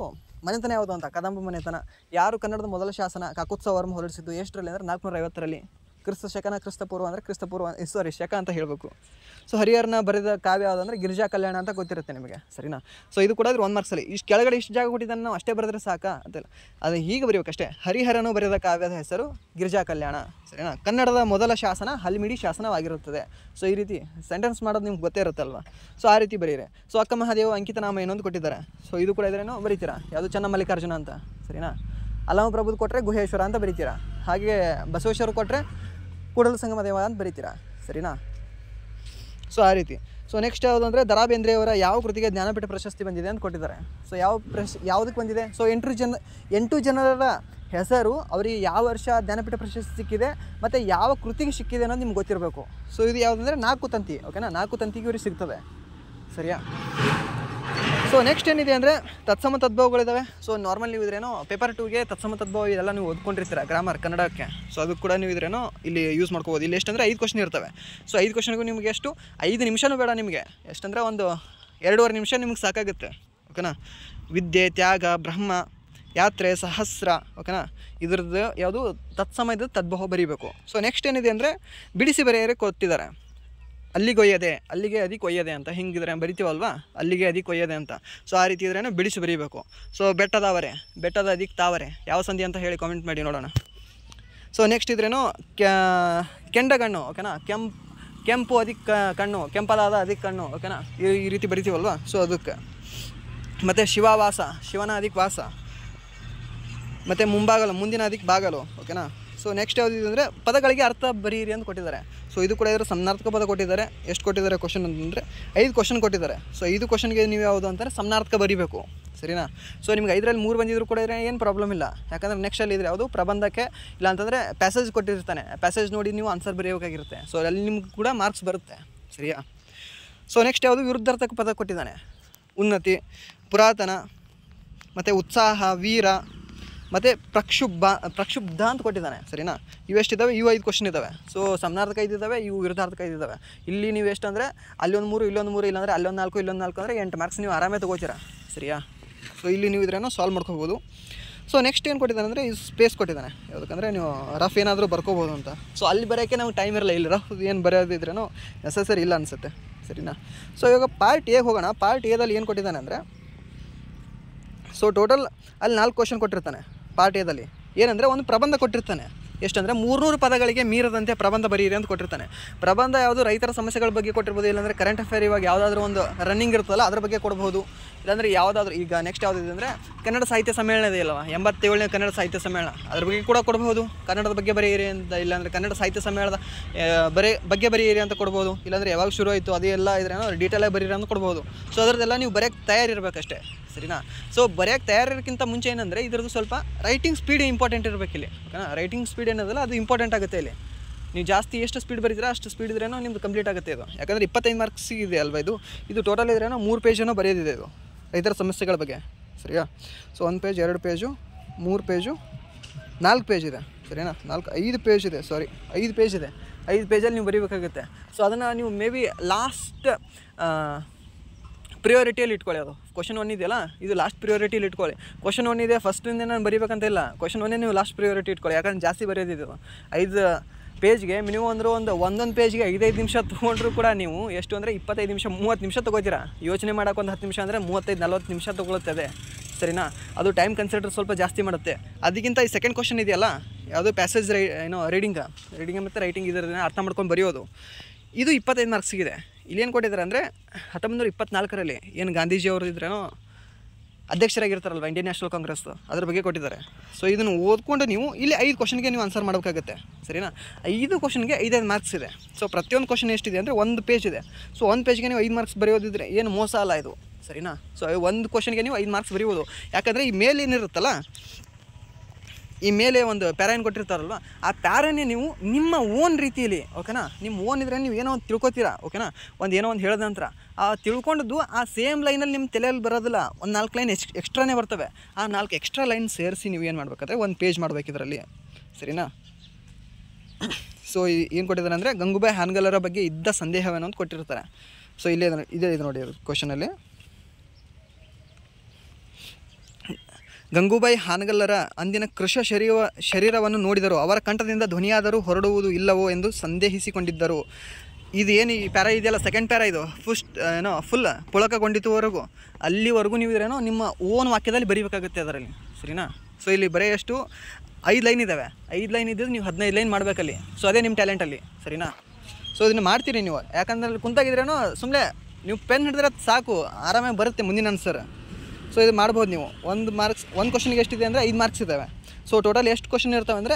ಮನೆತನ ಯಾವುದು ಅಂತ, ಕದಂಬ ಮನೆತನ. ಯಾರು ಕನ್ನಡದ ಮೊದಲ ಶಾಸನ ಕಾಕುತ್ಸವ ವರ್ಮ ಹೊರಡಿಸಿದ್ದು ಎಷ್ಟರಲ್ಲಿ ಅಂದರೆ 450ರಲ್ಲಿ. ಕ್ರಿಸ್ತಪೂರ್ವ ಅಂದರೆ ಶಕ ಅಂತ ಹೇಳಬೇಕು. ಸೊ ಹರಿಹರನ ಬರೆದ ಕಾವ್ಯ ಯಾವುದಂದರೆ ಗಿರಿಜಾ ಕಲ್ಯಾಣ ಅಂತ ಗೊತ್ತಿರುತ್ತೆ ನಿಮಗೆ, ಸರಿನಾ. ಸೊ ಇದು ಕೂಡ 1 ಮಾರ್ಕ್ಸಲ್ಲಿ ಇಷ್ಟು ಕೆಳಗಡೆ ಇಷ್ಟು ಜಾಗ ಕೊಟ್ಟಿದ್ದಾನೆ, ನಾವು ಅಷ್ಟೇ ಬರೆದ್ರೆ ಸಾಕಾ ಅಂತಿಲ್ಲ, ಅದು ಹೀಗೆ ಬರೀಬೇಕಷ್ಟೇ. ಹರಿಹರನು ಬರೆದ ಕಾವ್ಯದ ಹೆಸರು ಗಿರಿಜಾ ಕಲ್ಯಾಣ, ಸರಿನಾ. ಕನ್ನಡದ ಮೊದಲ ಶಾಸನ ಹಲ್ಮಿಡಿ ಶಾಸನವಾಗಿರುತ್ತದೆ. ಸೊ ಈ ರೀತಿ ಸೆಂಟೆನ್ಸ್ ಮಾಡೋದು ನಿಮ್ಗೆ ಗೊತ್ತೇ ಇರುತ್ತಲ್ವ. ಸೊ ಆ ರೀತಿ ಬರೀರೆ. ಸೊ ಅಕ್ಕ ಮಹಾದೇವ ಅಂಕಿತ ನಾಮ ಏನೊಂದು ಕೊಟ್ಟಿದ್ದಾರೆ. ಸೊ ಇದು ಕೂಡ ಇದ್ರೇನೋ ಬರೀತೀರಾ, ಯಾವುದು ಚೆನ್ನ ಮಲ್ಲಿಕಾರ್ಜುನ ಅಂತ, ಸರಿನಾ. ಅಲಮ ಪ್ರಭುದು ಕೊಟ್ಟರೆ ಗುಹೇಶ್ವರ ಅಂತ ಬರೀತೀರಾ. ಹಾಗೆ ಬಸವೇಶ್ವರ ಕೊಟ್ಟರೆ ಕೂಡಲ ಸಂಗಮ ದೇವ ಅಂತ ಬರೀತೀರಾ, ಸರಿನಾ. ಸೊ ಆ ರೀತಿ. ಸೊ ನೆಕ್ಸ್ಟ್ ಯಾವುದು ಅಂದರೆ ದ ರಾ ಬೇಂದ್ರೆಯವರ ಯಾವ ಕೃತಿಗೆ ಜ್ಞಾನಪೀಠ ಪ್ರಶಸ್ತಿ ಬಂದಿದೆ ಅಂತ ಕೊಟ್ಟಿದ್ದಾರೆ. ಸೊ ಯಾವುದಕ್ಕೆ ಬಂದಿದೆ. ಸೊ 8 ಜನರ ಹೆಸರು ಅವರಿಗೆ ಯಾವ ವರ್ಷ ಜ್ಞಾನಪೀಠ ಪ್ರಶಸ್ತಿ ಸಿಕ್ಕಿದೆ ಮತ್ತು ಯಾವ ಕೃತಿಗೆ ಸಿಕ್ಕಿದೆ ಅನ್ನೋದು ನಿಮ್ಗೆ ಗೊತ್ತಿರಬೇಕು. ಸೊ ಇದು ಯಾವುದಂದರೆ 4 ತಂತಿ, ಓಕೆನಾ. 4 ತಂತಿಗೆ ಇವ್ರಿಗೆ ಸಿಗ್ತದೆ, ಸರಿಯಾ. ಸೊ ನೆಕ್ಸ್ಟ್ ಏನಿದೆ ಅಂದರೆ ತತ್ಸಮ ತದ್ಭವಗಳಿದ್ದಾವೆ. ಸೊ ನಾರ್ಮಲ್ ನೀವು ಇದ್ರೇನೋ ಪೇಪರ್ 2ಗೆ ತತ್ಸಮ ತದ್ಭವ ಇದೆಲ್ಲ ನೀವು ಓದ್ಕೊಂಡಿರ್ತೀರ ಗ್ರಾಮರ್ ಕನ್ನಡಕ್ಕೆ. ಸೊ ಅದು ಕೂಡ ನೀವು ಇದ್ರೇನೋ ಇಲ್ಲಿ ಯೂಸ್ ಮಾಡ್ಕೋಬೋದು. ಇಲ್ಲಿ ಎಷ್ಟಂದರೆ 5 ಕ್ವಶನ್ ಇರ್ತವೆ. ಸೊ 5 ಕ್ವಶನ್ಗೂ ನಿಮಗೆ ಎಷ್ಟು 5 ನಿಮಿಷನೂ ಬೇಡ ನಿಮಗೆ, ಎಷ್ಟಂದರೆ ಒಂದು 2.5 ನಿಮಿಷ ನಿಮ್ಗೆ ಸಾಕಾಗುತ್ತೆ, ಓಕೆನಾ. ವಿದ್ಯೆ, ತ್ಯಾಗ, ಬ್ರಹ್ಮ, ಯಾತ್ರೆ, ಸಹಸ್ರ, ಓಕೆನಾ. ಇದ್ರದ್ದು ಯಾವುದು ತತ್ಸಮಯದ ತದ್ಭವ ಬರೀಬೇಕು. ಸೊ ನೆಕ್ಸ್ಟ್ ಏನಿದೆ ಅಂದರೆ ಬಿಡಿಸಿ ಬರೆಯರೆ ಕೊಟ್ಟಿದ್ದಾರೆ. ಅಲ್ಲಿಗೊಯ್ಯದೆ, ಅಲ್ಲಿಗೆ ಅದಕ್ಕೆ ಒಯ್ಯದೆ ಅಂತ ಹಿಂಗಿದ್ರೆ ಬರಿತೀವಲ್ವಾ, ಅಲ್ಲಿಗೆ ಅದಕ್ಕೆ ಒಯ್ಯದೆ ಅಂತ. ಸೊ ಆ ರೀತಿ ಇದ್ರೇನು ಬಿಡಿಸಿ ಬರೀಬೇಕು. ಸೊ ಬೆಟ್ಟದವರೆ, ಬೆಟ್ಟದ ಅದಕ್ಕೆ ತಾವರೆ ಯಾವ ಸಂಧಿ ಅಂತ ಹೇಳಿ ಕಾಮೆಂಟ್ ಮಾಡಿ ನೋಡೋಣ. ಸೊ ನೆಕ್ಸ್ಟ್ ಇದ್ರೇನು ಕೆಂಡಗಣ್ಣು, ಓಕೆನಾ. ಕೆಂಪು ಅದಕ್ಕೆ ಕಣ್ಣು, ಕೆಂಪದಾದ ಅದಕ್ಕೆ ಕಣ್ಣು, ಓಕೆನಾ. ಈ ರೀತಿ ಬರಿತೀವಲ್ವಾ. ಸೊ ಅದಕ್ಕೆ ಮತ್ತು ಶಿವವಾಸ, ಶಿವನ ಅದಕ್ಕೆ ವಾಸ, ಮತ್ತು ಮುಂಬಾಗಲು, ಮುಂದಿನ ಅದಕ್ಕೆ ಬಾಗಲು, ಓಕೆನಾ. ಸೊ ನೆಕ್ಸ್ಟ್ ಯಾವುದಿದೆ ಅಂದರೆ ಪದಗಳಿಗೆ ಅರ್ಥ ಬರೀರಿ ಅಂತ ಕೊಟ್ಟಿದ್ದಾರೆ. ಸೊ ಇದು ಕೂಡ ಇವರು ಸಮನಾರ್ಥಕ ಪದ ಕೊಟ್ಟಿದ್ದಾರೆ. ಎಷ್ಟು ಕೊಟ್ಟಿದ್ದಾರೆ ಕ್ವಶನ್ ಅಂತಂದರೆ 5 ಕ್ವಶನ್ ಕೊಟ್ಟಿದ್ದಾರೆ. ಸೊ 5 ಕ್ವಶನ್ಗೆ ನೀವು ಯಾವುದು ಅಂತಾರೆ ಸಮನಾರ್ಥಕ ಬರೀಬೇಕು, ಸರಿನಾ. ಸೊ ನಿಮ್ಗೆ 5ರಲ್ಲಿ 3 ಬಂದಿದ್ರು ಕೂಡ ಇದ್ರೆ ಏನು ಪ್ರಾಬ್ಲಮ್ ಇಲ್ಲ. ಯಾಕಂದರೆ ನೆಕ್ಸ್ಟಲ್ಲಿ ಇದ್ರೆ ಯಾವುದು ಪ್ರಬಂಧಕ್ಕೆ ಇಲ್ಲ ಅಂತಂದರೆ ಪ್ಯಾಸೇಜ್ ಕೊಟ್ಟಿರ್ತಾನೆ, ಪ್ಯಾಸೇಜ್ ನೋಡಿ ನೀವು ಆನ್ಸರ್ ಬರೆಯೋಕ್ಕಾಗಿರುತ್ತೆ. ಸೊ ಅಲ್ಲಿ ನಿಮ್ಗೆ ಕೂಡ ಮಾರ್ಕ್ಸ್ ಬರುತ್ತೆ, ಸರಿಯಾ. ಸೊ ನೆಕ್ಸ್ಟ್ ಯಾವುದು ವಿರುದ್ಧಾರ್ಥಕ ಪದ ಕೊಟ್ಟಿದ್ದಾನೆ. ಉನ್ನತಿ, ಪುರಾತನ, ಮತ್ತು ಉತ್ಸಾಹ, ವೀರ, ಮತ್ತು ಪ್ರಕ್ಷುಬ್ಧ ಅಂತ ಕೊಟ್ಟಿದ್ದಾನೆ, ಸರಿನಾ. ಇವೆಷ್ಟಿದ್ದಾವೆ, ಇವು 5 ಕ್ವಶನ್ ಇದ್ದಾವೆ. ಸೊ ಸಮನಾರ್ಥಕ 5 ಇದ್ದಾವೆ, ಇವು ವಿರುದ್ಧಾರ್ಥಕ 5 ಇದ್ದಾವೆ. ಇಲ್ಲಿ ನೀವು ಎಷ್ಟು ಅಂದರೆ ಅಲ್ಲೊಂದು 3 ಇಲ್ಲೊಂದು 3 ಇಲ್ಲಾಂದರೆ ಅಲ್ಲೊಂದು 4 ಇಲ್ಲೊಂದು 4 ಅಂದರೆ 8 ಮಾರ್ಕ್ಸ್ ನೀವು ಆರಾಮೇ ತೊಗೋತೀರಾ, ಸರಿಯಾ. ಸೊ ಇಲ್ಲಿ ನೀವು ಇದ್ರೇನೋ ಸಾಲ್ವ್ ಮಾಡ್ಕೋಬೋದು. ಸೊ ನೆಕ್ಸ್ಟ್ ಏನು ಕೊಟ್ಟಿದ್ದಾನೆ ಅಂದರೆ ಈ ಸ್ಪೇಸ್ ಕೊಟ್ಟಿದ್ದಾನೆ, ಯಾವುದಕ್ಕಂದರೆ ನೀವು ರಫ್ ಏನಾದರೂ ಬರ್ಕೋಬೋದು ಅಂತ. ಸೊ ಅಲ್ಲಿ ಬರೋಕ್ಕೆ ನಮ್ಗೆ ಟೈಮ್ ಇರಲ್ಲ, ಇಲ್ಲಿ ರಫ್ ಏನು ಬರೆಯೋದಿದ್ರೇನೋ ನೆಸಸರಿ ಇಲ್ಲ ಅನಿಸುತ್ತೆ, ಸರಿನಾ. ಸೊ ಇವಾಗ ಪಾರ್ಟ್ ಎ ಹೋಗೋಣ. ಪಾರ್ಟ್ ಎದಲ್ಲಿ ಏನು ಕೊಟ್ಟಿದ್ದಾನೆ ಅಂದರೆ ಸೊ ಟೋಟಲ್ ಅಲ್ಲಿ 4 ಕ್ವಶನ್ ಕೊಟ್ಟಿರ್ತಾನೆ. ಪಾರ್ಟ್ ಎದಲ್ಲಿ ಏನಂದರೆ ಒಂದು ಪ್ರಬಂಧ ಕೊಟ್ಟಿರ್ತಾನೆ. ಎಷ್ಟಂದರೆ 300 ಪದಗಳಿಗೆ ಮೀರದಂತೆ ಪ್ರಬಂಧ ಬರೀರಿ ಅಂತ ಕೊಟ್ಟಿರ್ತಾನೆ. ಪ್ರಬಂಧ ಯಾವುದು ರೈತರ ಸಮಸ್ಯೆಗಳ ಬಗ್ಗೆ ಕೊಟ್ಟಿರ್ಬೋದು, ಇಲ್ಲಾಂದರೆ ಕರೆಂಟ್ ಅಫೇರ್ ಇವಾಗ ಯಾವುದಾದ್ರೂ ಒಂದು ರನ್ನಿಂಗ್ ಇರ್ತದಲ್ಲ ಅದ್ರ ಬಗ್ಗೆ ಕೊಡ್ಬೋದು. ಇಲ್ಲಾಂದರೆ ಯಾವುದಾದ್ರೂ ಈಗ ನೆಕ್ಸ್ಟ್ ಯಾವುದಿದೆ ಅಂದರೆ ಕನ್ನಡ ಸಾಹಿತ್ಯ ಸಮ್ಮೇಳನ ಇದೆಯಲ್ವ, 87ನೇ ಕನ್ನಡ ಸಾಹಿತ್ಯ ಸಮ್ಮೇಳನ, ಅದ್ರ ಬಗ್ಗೆ ಕೂಡ ಕೊಡ್ಬೋದು. ಕನ್ನಡದ ಬಗ್ಗೆ ಬರೆಯಿರಿ ಅಂತ, ಇಲ್ಲಾಂದರೆ ಕನ್ನಡ ಸಾಹಿತ್ಯ ಸಮ್ಮೇಳನದ ಬಗ್ಗೆ ಬರೆಯಿರಿ ಅಂತ ಕೊಡ್ಬೋದು. ಇಲ್ಲಾಂದರೆ ಯಾವಾಗ ಶುರು ಆಯಿತು ಅದೆಲ್ಲ ಇದ್ರೇನೋ ಡೀಟೇಲಾಗಿ ಬರೀರಿ ಅಂತ ಕೊಡ್ಬೋದು. ಸೊ ಅದರದ್ದೆಲ್ಲ ನೀವು ಬರೆಯೋಕ್ಕೆ ತಯಾರಿರಬೇಕಷ್ಟೇ, ಸರಿನಾ. ಸೊ ಬರೆಯೋಕ್ಕೆ ತಯಾರಿರೋಕ್ಕಿಂತ ಮುಂಚೆ ಏನಂದರೆ ಇದ್ರದ್ದು ಸ್ವಲ್ಪ ರೈಟಿಂಗ್ ಸ್ಪೀಡ್ ಇಂಪಾರ್ಟೆಂಟ್ ಇರಬೇಕಿಲ್ಲಿ, ಓಕೆನಾ. ರೈಟಿಂಗ್ ಸ್ಪೀಡ್ ಏನದಲ್ಲ ಅದು ಇಂಪಾರ್ಟೆಂಟ್ ಆಗುತ್ತೆ ಇಲ್ಲಿ. ನೀವು ಜಾಸ್ತಿ ಎಷ್ಟು ಸ್ಪೀಡ್ ಬರೀತೀರಾ ಅಷ್ಟು ಸ್ಪೀಡ್ ಇದ್ರೇನೋ ನಿಮ್ಮದು ಕಂಪ್ಲೀಟ್ ಆಗುತ್ತೆ ಇದು. ಯಾಕಂದರೆ 25 ಮಾರ್ಕ್ಸ್ ಇದೆ ಅಲ್ವಾ ಇದು ಟೋಟಲ್ ಇದ್ರೇನೋ 3 ಪೇಜೇನೋ ಬರೆಯೋದಿದೆ ಇದು ರೈತರ ಸಮಸ್ಯೆಗಳ ಬಗ್ಗೆ, ಸರಿಯಾ. So 1 page, 2 page, 3 page, 4 page ಇದೆ, ಸರಿನಾ. 5 ಪೇಜ್ ಇದೆ, 5 ಪೇಜ್ ಇದೆ. 5 ಪೇಜಲ್ಲಿ ನೀವು ಬರೀಬೇಕಾಗುತ್ತೆ. ಸೊ ಅದನ್ನು ನೀವು ಮೇ ಬಿ ಲಾಸ್ಟ್ ಪ್ರಿಯಾರಿಟಿಯಲ್ಲಿ ಇಟ್ಕೊಳ್ಳಿ. ಅದು ಕ್ವಶನ್ 1 ಇದೆಯಲ್ಲ, ಇದು ಲಾಸ್ಟ್ ಪ್ರಿಯಾರಿಟಿಯಲ್ಲಿ ಇಟ್ಕೊಳ್ಳಿ. ಕ್ವಶನ್ 1 ಇದೆ, ಫಸ್ಟಿಂದ ನಾನು ಬರೀಬೇಕಂತ ಇಲ್ಲ. ಕ್ವಶನ್ 1 ನೀವು ಲಾಸ್ಟ್ ಪ್ರಿಯಾರಿಟಿ ಇಟ್ಕೊಳ್ಳಿ. ಯಾಕಂದ್ರೆ ಜಾಸ್ತಿ ಬರೆಯೋದಿದೆ. 5 ಪೇಜ್ಗೆ ಮಿನಿಮಮ್ ಅಂದರೂ ಒಂದೊಂದು ಪೇಜ್ಗೆ 5 ನಿಮಿಷ ತೊಗೊಂಡ್ರು ಕೂಡ ನೀವು ಎಷ್ಟು ಅಂದರೆ 25 ನಿಮಿಷ 30 ನಿಮಿಷ ತೊಗೋತೀರಾ. ಯೋಚನೆ ಮಾಡೋಕೆ ಒಂದು 10 ನಿಮಿಷ ಅಂದರೆ 35-40 ನಿಮಿಷ ತೊಗೊಳುತ್ತದೆ, ಸರಿನಾ? ಅದು ಟೈಮ್ ಕನ್ಸಿಡರ್ ಸ್ವಲ್ಪ ಜಾಸ್ತಿ ಮಾಡುತ್ತೆ. ಅದಕ್ಕಿಂತ ಈ ಸೆಕೆಂಡ್ ಕ್ವಶನ್ ಇದೆಯಲ್ಲ, ಯಾವುದು ಪ್ಯಾಸೇಜ್ ರೀಡಿಂಗ್ ಮತ್ತು ರೈಟಿಂಗ್ ಇದನ್ನ ಅರ್ಥ ಮಾಡ್ಕೊಂಡು ಬರೆಯೋದು, ಇದು 25 ಮಾರ್ಕ್ಸಿಗಿದೆ. ಇಲ್ಲೇನು ಕೊಟ್ಟಿದ್ದಾರೆ ಅಂದರೆ 1924ರಲ್ಲಿ ಏನು ಗಾಂಧೀಜಿಯವರು ಇದ್ರೇನೋ ಅಧ್ಯಕ್ಷರಾಗಿರ್ತಾರಲ್ವ ಇಂಡಿಯನ್ ನ್ಯಾಷನಲ್ ಕಾಂಗ್ರೆಸ್, ಅದ್ರ ಬಗ್ಗೆ ಕೊಟ್ಟಿದ್ದಾರೆ. ಸೊ ಇದನ್ನು ಓದ್ಕೊಂಡು ನೀವು ಇಲ್ಲಿ 5 ಕ್ವಶನ್ಗೆ ನೀವು ಆನ್ಸರ್ ಮಾಡಬೇಕಾಗುತ್ತೆ, ಸರಿನಾ? 5 ಕ್ವಶನ್ಗೆ 5 ಮಾರ್ಕ್ಸ್ ಇದೆ. ಸೊ ಪ್ರತಿಯೊಂದು ಕ್ವಶನ್ ಎಷ್ಟಿದೆ ಅಂದರೆ 1 ಪೇಜ್ ಇದೆ. ಸೊ 1 ಪೇಜ್ಗೆ ನೀವು 5 ಮಾರ್ಕ್ಸ್ ಬರೆಯೋದಿದ್ರೆ ಏನು ಮೋಸ ಅಲ್ಲ ಇದು, ಸರಿನಾ? ಸೊ 1 ಕ್ವಶನ್ಗೆ ನೀವು 5 ಮಾರ್ಕ್ಸ್ ಬರೆಯೋದು. ಯಾಕಂದರೆ ಈ ಮೇಲೆ ಏನಿರುತ್ತಲ್ಲ, ಈ ಮೇಲೆ ಒಂದು ಪ್ಯಾರಾನ್ ಕೊಟ್ಟಿರ್ತಾರಲ್ವ, ಆ ಪ್ಯಾರನ್ನೇ ನೀವು ನಿಮ್ಮ ಓನ್ ರೀತಿಯಲ್ಲಿ, ಓಕೆನಾ? ನಿಮ್ಮ ಓನ್ ಇದ್ರೆ ನೀವು ಏನೋ ಒಂದು ತಿಳ್ಕೊತೀರಾ, ಓಕೆನಾ? ಏನೋ ಒಂದು ಹೇಳಿದ ನಂತರ ಆ ತಿಳ್ಕೊಂಡದ್ದು ಆ ಸೇಮ್ ಲೈನಲ್ಲಿ ನಿಮ್ಮ ತಲೆಯಲ್ಲಿ ಬರೋದಿಲ್ಲ, ಒಂದು 4 ಲೈನ್ ಎಕ್ಸ್ಟ್ರಾನೇ ಬರ್ತವೆ. ಆ 4 ಎಕ್ಸ್ಟ್ರಾ ಲೈನ್ ಸೇರಿಸಿ ನೀವು ಏನು ಮಾಡಬೇಕಾದ್ರೆ 1 ಪೇಜ್ ಮಾಡಬೇಕು ಇದರಲ್ಲಿ, ಸರಿನಾ? ಸೊ ಏನು ಕೊಟ್ಟಿದ್ದಾರೆ ಅಂದರೆ ಗಂಗೂಬಾಯಿ ಹಾನಗಲ್ಲರ ಬಗ್ಗೆ ಇದ್ದ ಸಂದೇಹವೇನೋ ಅಂತ ಕೊಟ್ಟಿರ್ತಾರೆ. ಸೊ ಇಲ್ಲೇ ಇದೆ ನೋಡಿ ಕ್ವಶನಲ್ಲಿ, ಗಂಗೂಬಾಯಿ ಹಾನಗಲ್ಲರ ಅಂದಿನ ಕೃಶ ಶರೀರವನ್ನು ನೋಡಿದರು. ಅವರ ಕಂಠದಿಂದ ಧ್ವನಿಯಾದರೂ ಹೊರಡುವುದು ಇಲ್ಲವೋ ಎಂದು ಸಂದೇಹಿಸಿಕೊಂಡಿದ್ದರು. ಇದು ಏನು ಈ ಪ್ಯಾರಾ ಇದೆಯಲ್ಲ, ಸೆಕೆಂಡ್ ಪ್ಯಾರಾ, ಇದು ಫುಲ್ ಪುಳಕಗೊಂಡಿತುವರೆಗೂ ಅಲ್ಲಿವರೆಗೂ ನೀವು ಇದ್ರೇನೋ ನಿಮ್ಮ ಓನ್ ವಾಕ್ಯದಲ್ಲಿ ಬರೀಬೇಕಾಗುತ್ತೆ ಅದರಲ್ಲಿ, ಸರಿನಾ? ಸೊ ಇಲ್ಲಿ ಬರೀ ಎಷ್ಟು 5 ಲೈನ್ ಇದ್ದಾವೆ. 5 ಲೈನ್ ಇದ್ದರೆ ನೀವು 15 ಲೈನ್ ಮಾಡಬೇಕಲ್ಲಿ. ಸೊ ಅದೇ ನಿಮ್ಮ ಟ್ಯಾಲೆಂಟಲ್ಲಿ, ಸರಿನಾ? ಸೊ ಇದನ್ನು ಮಾಡ್ತೀರಿ ನೀವು. ಯಾಕಂದ್ರೆ ಅಲ್ಲಿ ಕುಂತಾಗಿದ್ರೇನೋ ಸುಮ್ಮನೆ ನೀವು ಪೆನ್ ಹಿಡಿದ್ರೆ ಸಾಕು, ಆರಾಮಾಗಿ ಬರುತ್ತೆ ಮುಂದಿನ ಆನ್ಸರ್. ಸೊ ಇದು ಮಾಡ್ಬೋದು ನೀವು. 1 ಕ್ವಶನ್ಗೆ ಎಷ್ಟಿದೆ ಅಂದರೆ 5 ಮಾರ್ಕ್ಸ್ ಇದ್ದಾವೆ. ಸೊ ಟೋಟಲ್ ಎಷ್ಟು ಕ್ವಶನ್ ಇರ್ತವೆ ಅಂದರೆ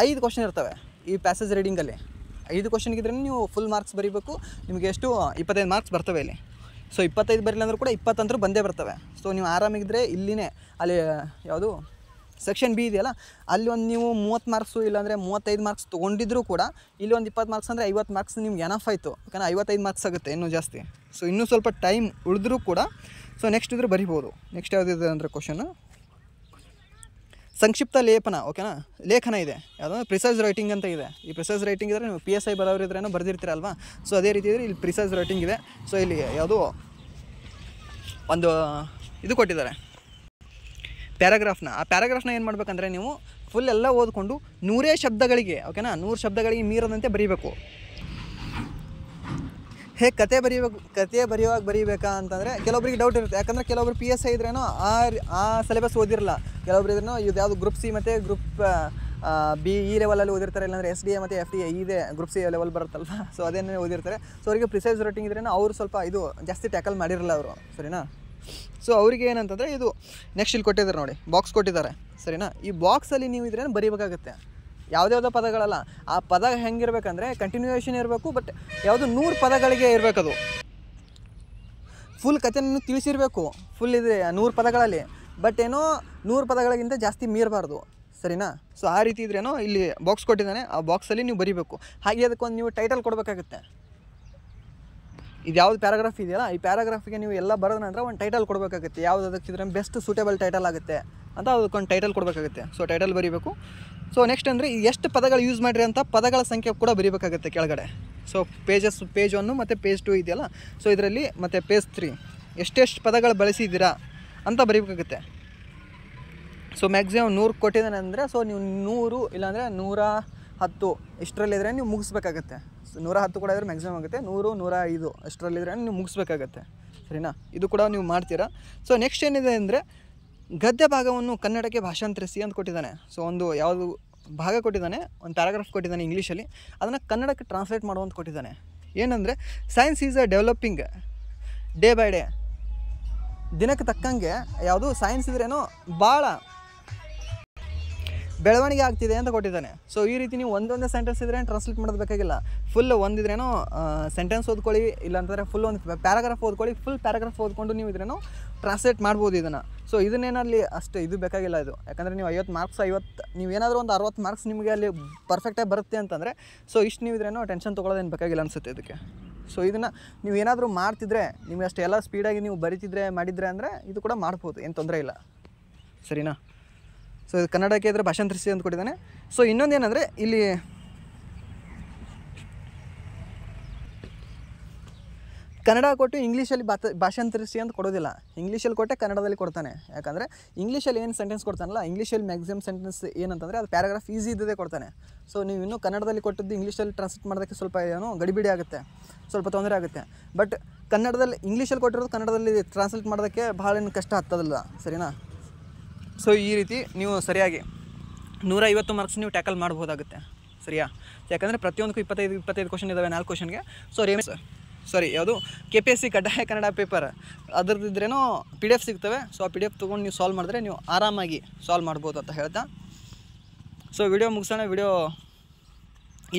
5 ಕ್ವಶನ್ ಇರ್ತವೆ ಈ ಪ್ಯಾಸೇಜ್ ರೀಡಿಂಗಲ್ಲಿ. 5 ಕ್ವಶನ್ಗಿದ್ರೆ ನೀವು ಫುಲ್ ಮಾರ್ಕ್ಸ್ ಬರೀಬೇಕು. ನಿಮಗೆ ಎಷ್ಟು 25 ಮಾರ್ಕ್ಸ್ ಬರ್ತವೆ ಇಲ್ಲಿ. ಸೊ 25 ಬರಲಿಲ್ಲ ಅಂದರೂ ಕೂಡ 20 ಅಂತರೂ ಬಂದೇ ಬರ್ತವೆ. ಸೊ ನೀವು ಆರಾಮಾಗಿದ್ದರೆ ಇಲ್ಲಿನೇ ಅಲ್ಲಿ ಯಾವುದು ಸೆಕ್ಷನ್ ಬಿ ಇದೆಯಲ್ಲ, ಅಲ್ಲಿ ಒಂದು ನೀವು 30 ಮಾರ್ಕ್ಸು ಇಲ್ಲಾಂದರೆ 35 ಮಾರ್ಕ್ಸ್ ತೊಗೊಂಡಿದ್ರೂ ಕೂಡ ಇಲ್ಲಿ ಒಂದು 20 ಮಾರ್ಕ್ಸ್ ಅಂದರೆ 50 ಮಾರ್ಕ್ಸ್ ನಿಮ್ಗೆ ಎನಫ್ ಆಯಿತು. ಯಾಕಂದರೆ 55 ಮಾರ್ಕ್ಸ್ ಆಗುತ್ತೆ ಇನ್ನೂ ಜಾಸ್ತಿ. ಸೊ ಇನ್ನೂ ಸ್ವಲ್ಪ ಟೈಮ್ ಉಳಿದ್ರೂ ಕೂಡ ಸೊ ನೆಕ್ಸ್ಟ್ ಇದ್ರೆ ಬರಿಬೋದು. ನೆಕ್ಸ್ಟ್ ಯಾವುದಿದೆ ಅಂದರೆ ಕ್ವಶನು ಸಂಕ್ಷಿಪ್ತ ಲೇಪನ, ಓಕೆನಾ? ಲೇಖನ ಇದೆ, ಯಾವುದಂದ್ರೆ ಪ್ರಿಸೈಸ್ ರೈಟಿಂಗ್ ಅಂತ ಇದೆ. ಈ ಪ್ರಿಸೈಸ್ ರೈಟಿಂಗ್ ಇದ್ದರೆ ನೀವು PSI ಬರೋರಿದ್ರೇನೋ ಬರೆದಿರ್ತೀರಲ್ವಾ. ಸೊ ಅದೇ ರೀತಿ ಇದ್ರೆ ಇಲ್ಲಿ ಪ್ರಿಸೈಸ್ ರೈಟಿಂಗ್ ಇದೆ. ಸೊ ಇಲ್ಲಿ ಯಾವುದೋ ಒಂದು ಇದು ಕೊಟ್ಟಿದ್ದಾರೆ ಪ್ಯಾರಾಗ್ರಾಫ್ನ. ಆ ಪ್ಯಾರಾಗ್ರಾಫ್ನ ಏನು ಮಾಡಬೇಕಂದ್ರೆ ನೀವು ಫುಲ್ ಎಲ್ಲ ಓದ್ಕೊಂಡು 100 ಶಬ್ದಗಳಿಗೆ, ಓಕೆನಾ, 100 ಶಬ್ದಗಳಿಗೆ ಮೀರದಂತೆ ಬರೀಬೇಕು. ಹೇಗೆ ಕತೆ ಬರೆಯುವಾಗ ಬರೀಬೇಕಾ ಅಂತಂದರೆ ಕೆಲವೊಬ್ಬರಿಗೆ ಡೌಟ್ ಇರುತ್ತೆ. ಯಾಕಂದರೆ ಕೆಲವೊಬ್ರು PSI ಇದ್ರೇನೋ ಆ ಸಿಲೆಬಸ್ ಓದಿರಲ್ಲ. ಕೆಲವೊಬ್ರು ಇದ್ರೇನೋ ಇದು ಯಾವುದು ಗ್ರೂಪ್ C ಮತ್ತು ಗ್ರೂಪ್ B ಈ ಲೆವೆಲಲ್ಲಿ ಓದಿರ್ತಾರೆ. ಇಲ್ಲಾಂದರೆ SDA ಮತ್ತು FDA ಇದೆ ಗ್ರೂಪ್ C ಲೆವೆಲ್ ಬರುತ್ತಲ್ವ. ಸೊ ಅದೇನೇ ಓದಿರ್ತಾರೆ. ಸೊ ಅವರಿಗೆ ಪ್ರಿಸೈಸ್ ರೈಟಿಂಗ್ ಇದ್ರೇನೋ ಅವರು ಸ್ವಲ್ಪ ಇದು ಜಾಸ್ತಿ ಟ್ಯಾಕಲ್ ಮಾಡಿರಲ್ಲ ಅವರು, ಸರಿನಾ? ಸೊ ಅವರಿಗೆ ಏನಂತಂದರೆ ಇದು ನೆಕ್ಸ್ಟ್ ಇಲ್ಲಿ ಕೊಟ್ಟಿದ್ದಾರೆ ನೋಡಿ, ಬಾಕ್ಸ್ ಕೊಟ್ಟಿದ್ದಾರೆ, ಸರಿನಾ? ಈ ಬಾಕ್ಸಲ್ಲಿ ನೀವು ಇದ್ರೇನು ಬರೀಬೇಕಾಗುತ್ತೆ. ಯಾವುದ್ಯಾವುದೋ ಪದಗಳಲ್ಲ, ಆ ಪದ ಹೆಂಗಿರ್ಬೇಕಂದ್ರೆ ಕಂಟಿನ್ಯೂಯೇಷನ್ ಇರಬೇಕು. ಬಟ್ ಯಾವುದು 100 ಪದಗಳಿಗೆ ಇರಬೇಕದು. ಫುಲ್ ಕಥೆಯನ್ನು ತಿಳಿಸಿರಬೇಕು. ಫುಲ್ ಇದೆ 100 ಪದಗಳಲ್ಲಿ, ಬಟ್ ಏನೋ 100 ಪದಗಳಿಗಿಂತ ಜಾಸ್ತಿ ಮೀರಬಾರ್ದು, ಸರಿನಾ? ಸೊ ಆ ರೀತಿ ಇದ್ರೇನೋ ಇಲ್ಲಿ ಬಾಕ್ಸ್ ಕೊಟ್ಟಿದ್ದಾನೆ, ಆ ಬಾಕ್ಸಲ್ಲಿ ನೀವು ಬರೀಬೇಕು. ಹಾಗೆ ಅದಕ್ಕೊಂದು ನೀವು ಟೈಟಲ್ ಕೊಡಬೇಕಾಗುತ್ತೆ. ಇದು ಯಾವ್ದು ಪ್ಯಾರಾಗ್ರಾಫ್ ಇದೆಯಲ್ಲ, ಈ ಪ್ಯಾರಾಗ್ರಾಫಿಗೆ ನೀವು ಎಲ್ಲ ಬರೋದ ನಂತರ ಒಂದು ಟೈಟಲ್ ಕೊಡಬೇಕಾಗುತ್ತೆ. ಯಾವ್ದು ಅದಕ್ಕಿದ್ರೆ ಬೆಸ್ಟ್ ಸೂಟೇಬಲ್ ಟೈಟಲ್ ಆಗುತ್ತೆ ಅಂತ ಅದಕ್ಕೊಂದು ಟೈಟಲ್ ಕೊಡಬೇಕಾಗುತ್ತೆ. ಸೊ ಟೈಟಲ್ ಬರೀಬೇಕು. ಸೊ ನೆಕ್ಸ್ಟ್ ಅಂದರೆ ಎಷ್ಟು ಪದಗಳು ಯೂಸ್ ಮಾಡಿರಿ ಅಂತ ಪದಗಳ ಸಂಖ್ಯೆ ಕೂಡ ಬರೀಬೇಕಾಗುತ್ತೆ ಕೆಳಗಡೆ. ಸೊ ಪೇಜ್ 1 ಮತ್ತು ಪೇಜ್ 2 ಇದೆಯಲ್ಲ, ಸೊ ಇದರಲ್ಲಿ ಮತ್ತು ಪೇಜ್ 3 ಎಷ್ಟೆಷ್ಟು ಪದಗಳು ಬಳಸಿದ್ದೀರಾ ಅಂತ ಬರೀಬೇಕಾಗುತ್ತೆ. ಸೊ ಮ್ಯಾಕ್ಸಿಮಮ್ 100 ಕೊಟ್ಟಿದ್ದಾನೆ ಅಂದರೆ ಸೊ ನೀವು 100 ಇಲ್ಲಾಂದರೆ 110 ಇಷ್ಟರಲ್ಲಿದ್ದರೆ ನೀವು ಮುಗಿಸ್ಬೇಕಾಗತ್ತೆ. 110 ಕೂಡ ಇದ್ರೆ ಮ್ಯಾಕ್ಸಿಮಮ್ ಆಗುತ್ತೆ. 100, 105 ಅಷ್ಟರಲ್ಲಿದ್ದರೆ ನೀವು ಮುಗಿಸ್ಬೇಕಾಗತ್ತೆ, ಸರಿನಾ? ಇದು ಕೂಡ ನೀವು ಮಾಡ್ತೀರಾ. ಸೊ ನೆಕ್ಸ್ಟ್ ಏನಿದೆ ಅಂದರೆ ಗದ್ಯ ಭಾಗವನ್ನು ಕನ್ನಡಕ್ಕೆ ಭಾಷಾಂತರಿಸಿ ಅಂತ ಕೊಟ್ಟಿದ್ದಾನೆ. ಸೊ ಒಂದು ಯಾವುದು ಭಾಗ ಕೊಟ್ಟಿದ್ದಾನೆ, ಒಂದು ಪ್ಯಾರಾಗ್ರಾಫ್ ಕೊಟ್ಟಿದ್ದಾನೆ ಇಂಗ್ಲೀಷಲ್ಲಿ, ಅದನ್ನು ಕನ್ನಡಕ್ಕೆ ಟ್ರಾನ್ಸ್ಲೇಟ್ ಮಾಡುವಂತ ಕೊಟ್ಟಿದ್ದಾನೆ. ಏನಂದರೆ science is a developing day by day. ದಿನಕ್ಕೆ ತಕ್ಕಂಗೆ ಯಾವುದು ಸೈನ್ಸ್ ಇದ್ರೇನೋ ಭಾಳ ಬೆಳವಣಿಗೆ ಆಗ್ತಿದೆ ಅಂತ ಕೊಟ್ಟಿದ್ದಾನೆ. ಸೊ ಈ ರೀತಿ ನೀವು ಒಂದೊಂದೇ ಸೆಂಟೆನ್ಸ್ ಇದ್ರೆ ಟ್ರಾನ್ಸ್ಲೇಟ್ ಮಾಡೋದು ಬೇಕಾಗಿಲ್ಲ. ಫುಲ್ ಒಂದಿದ್ರೇನೋ ಸೆಂಟೆನ್ಸ್ ಓದ್ಕೊಳ್ಳಿ, ಇಲ್ಲಾಂತಂದರೆ ಫುಲ್ ಒಂದು ಪ್ಯಾರಾಗ್ರಾಫ್ ಓದ್ಕೊಳ್ಳಿ. ಫುಲ್ ಪ್ಯಾರಾಗ್ರಾಫ್ ಓದ್ಕೊಂಡು ನೀವು ಇದ್ರೇನೋ ಟ್ರಾನ್ಸ್ಲೇಟ್ ಮಾಡ್ಬೋದು ಇದನ್ನು. ಸೊ ಇದನ್ನೇನಲ್ಲಿ ಅಷ್ಟು ಇದು ಬೇಕಾಗಿಲ್ಲ ಇದು. ಯಾಕಂದರೆ ನೀವು 50 ಮಾರ್ಕ್ಸ್ ನೀವೇನಾದರೂ ಒಂದು 60 ಮಾರ್ಕ್ಸ್ ನಿಮಗೆ ಅಲ್ಲಿ ಪರ್ಫೆಕ್ಟಾಗಿ ಬರುತ್ತೆ ಅಂತಂದರೆ ಸೊ ಇಷ್ಟು ನೀವು ಇದ್ರೇನೋ ಟೆನ್ಷನ್ ತೊಗೊಳ್ಳೋದೇನು ಬೇಕಾಗಿಲ್ಲ ಅನಿಸುತ್ತೆ ಇದಕ್ಕೆ. ಸೊ ಇದನ್ನು ನೀವು ಏನಾದರೂ ಮಾಡ್ತಿದ್ರೆ, ನಿಮಗೆ ಅಷ್ಟೆಲ್ಲ ಸ್ಪೀಡಾಗಿ ನೀವು ಬರೀತಿದ್ರೆ ಮಾಡಿದರೆ ಅಂದರೆ ಇದು ಕೂಡ ಮಾಡ್ಬೋದು, ಏನು ತೊಂದರೆ ಇಲ್ಲ, ಸರಿನಾ? ಸೊ ಇದು ಕನ್ನಡಕ್ಕೆ ಇದ್ದರೆ ಭಾಷಾಂತರಿಸಿ ಅಂತ ಕೊಟ್ಟಿದ್ದಾನೆ. ಸೊ ಇನ್ನೊಂದೇನೆಂದರೆ ಇಲ್ಲಿ ಕನ್ನಡ ಕೊಟ್ಟು ಇಂಗ್ಲೀಷಲ್ಲಿ ಭಾಷಾಂತರಿಸಿ ಅಂತ ಕೊಡೋದಿಲ್ಲ. ಇಂಗ್ಲೀಷಲ್ಲಿ ಕೊಟ್ಟೆ ಕನ್ನಡದಲ್ಲಿ ಕೊಡ್ತಾನೆ. ಯಾಕಂದರೆ ಇಂಗ್ಲೀಷಲ್ಲಿ ಏನು ಸೆಂಟೆನ್ಸ್ ಕೊಡ್ತಾನಲ್ಲ, ಇಂಗ್ಲೀಷಲ್ಲಿ ಮ್ಯಾಕ್ಸಿಮಮ್ ಸೆಂಟೆನ್ಸ್ ಏನಂತಂದರೆ ಅದು ಪ್ಯಾರಾಗ್ರಾಫ್ ಈಸಿ ಇದ್ದದೇ ಕೊಡ್ತಾನೆ. ಸೊ ನೀವು ಇನ್ನೂ ಕನ್ನಡದಲ್ಲಿ ಕೊಟ್ಟಿದ್ದು ಇಂಗ್ಲೀಷಲ್ಲಿ ಟ್ರಾನ್ಸ್ಲೇಟ್ ಮಾಡೋದಕ್ಕೆ ಸ್ವಲ್ಪ ಏನೋ ಗಡಿಬಿಡಿ ಆಗುತ್ತೆ, ಸ್ವಲ್ಪ ತೊಂದರೆ ಆಗುತ್ತೆ. ಬಟ್ ಕನ್ನಡದಲ್ಲಿ ಇಂಗ್ಲೀಷಲ್ಲಿ ಕೊಟ್ಟಿರೋದು ಕನ್ನಡದಲ್ಲಿ ಟ್ರಾನ್ಸ್ಲೇಟ್ ಮಾಡೋದಕ್ಕೆ ಭಾಳ ಏನು ಕಷ್ಟ ಆಗ್ತದಲ್ಲ, ಸರಿನಾ? ಸೊ ಈ ರೀತಿ ನೀವು ಸರಿಯಾಗಿ 150 ಮಾರ್ಕ್ಸ್ ನೀವು ಟ್ಯಾಕಲ್ ಮಾಡ್ಬೋದಾಗುತ್ತೆ, ಸರಿಯಾ? ಯಾಕಂದರೆ ಪ್ರತಿಯೊಂದಕ್ಕೂ 25 ಕ್ವಶನ್ ಇದ್ದಾವೆ 4 ಕ್ವಶನ್ಗೆ. ಸೊ ಯಾವುದು KPSC ಕಡ್ಡಾಯ ಕನ್ನಡ ಪೇಪರ್ ಅದರದ್ದಿದ್ರೇನೋ PDF ಸಿಗ್ತವೆ. ಸೊ ಆ PDF ತೊಗೊಂಡು ನೀವು ಸಾಲ್ವ್ ಮಾಡಿದ್ರೆ ನೀವು ಆರಾಮಾಗಿ ಸಾಲ್ವ್ ಮಾಡ್ಬೋದು ಅಂತ ಹೇಳ್ತಾ ಸೊ ವಿಡಿಯೋ ಮುಗಿಸೋಣ. ವಿಡಿಯೋ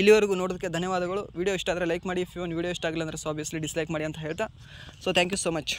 ಇಲ್ಲಿವರೆಗೂ ನೋಡೋದಕ್ಕೆ ಧನ್ಯವಾದಗಳು. ವಿಡಿಯೋ ಇಷ್ಟ ಆದರೆ ಲೈಕ್ ಮಾಡಿ, ವಿಡಿಯೋ ಇಷ್ಟ ಆಗಿಲ್ಲ ಅಂದರೆ ಸೊ ಆಬ್ವಿಯಸ್ಲಿ ಡಿಸ್ಲೈಕ್ ಮಾಡಿ ಅಂತ ಹೇಳ್ತಾ so thank you so much.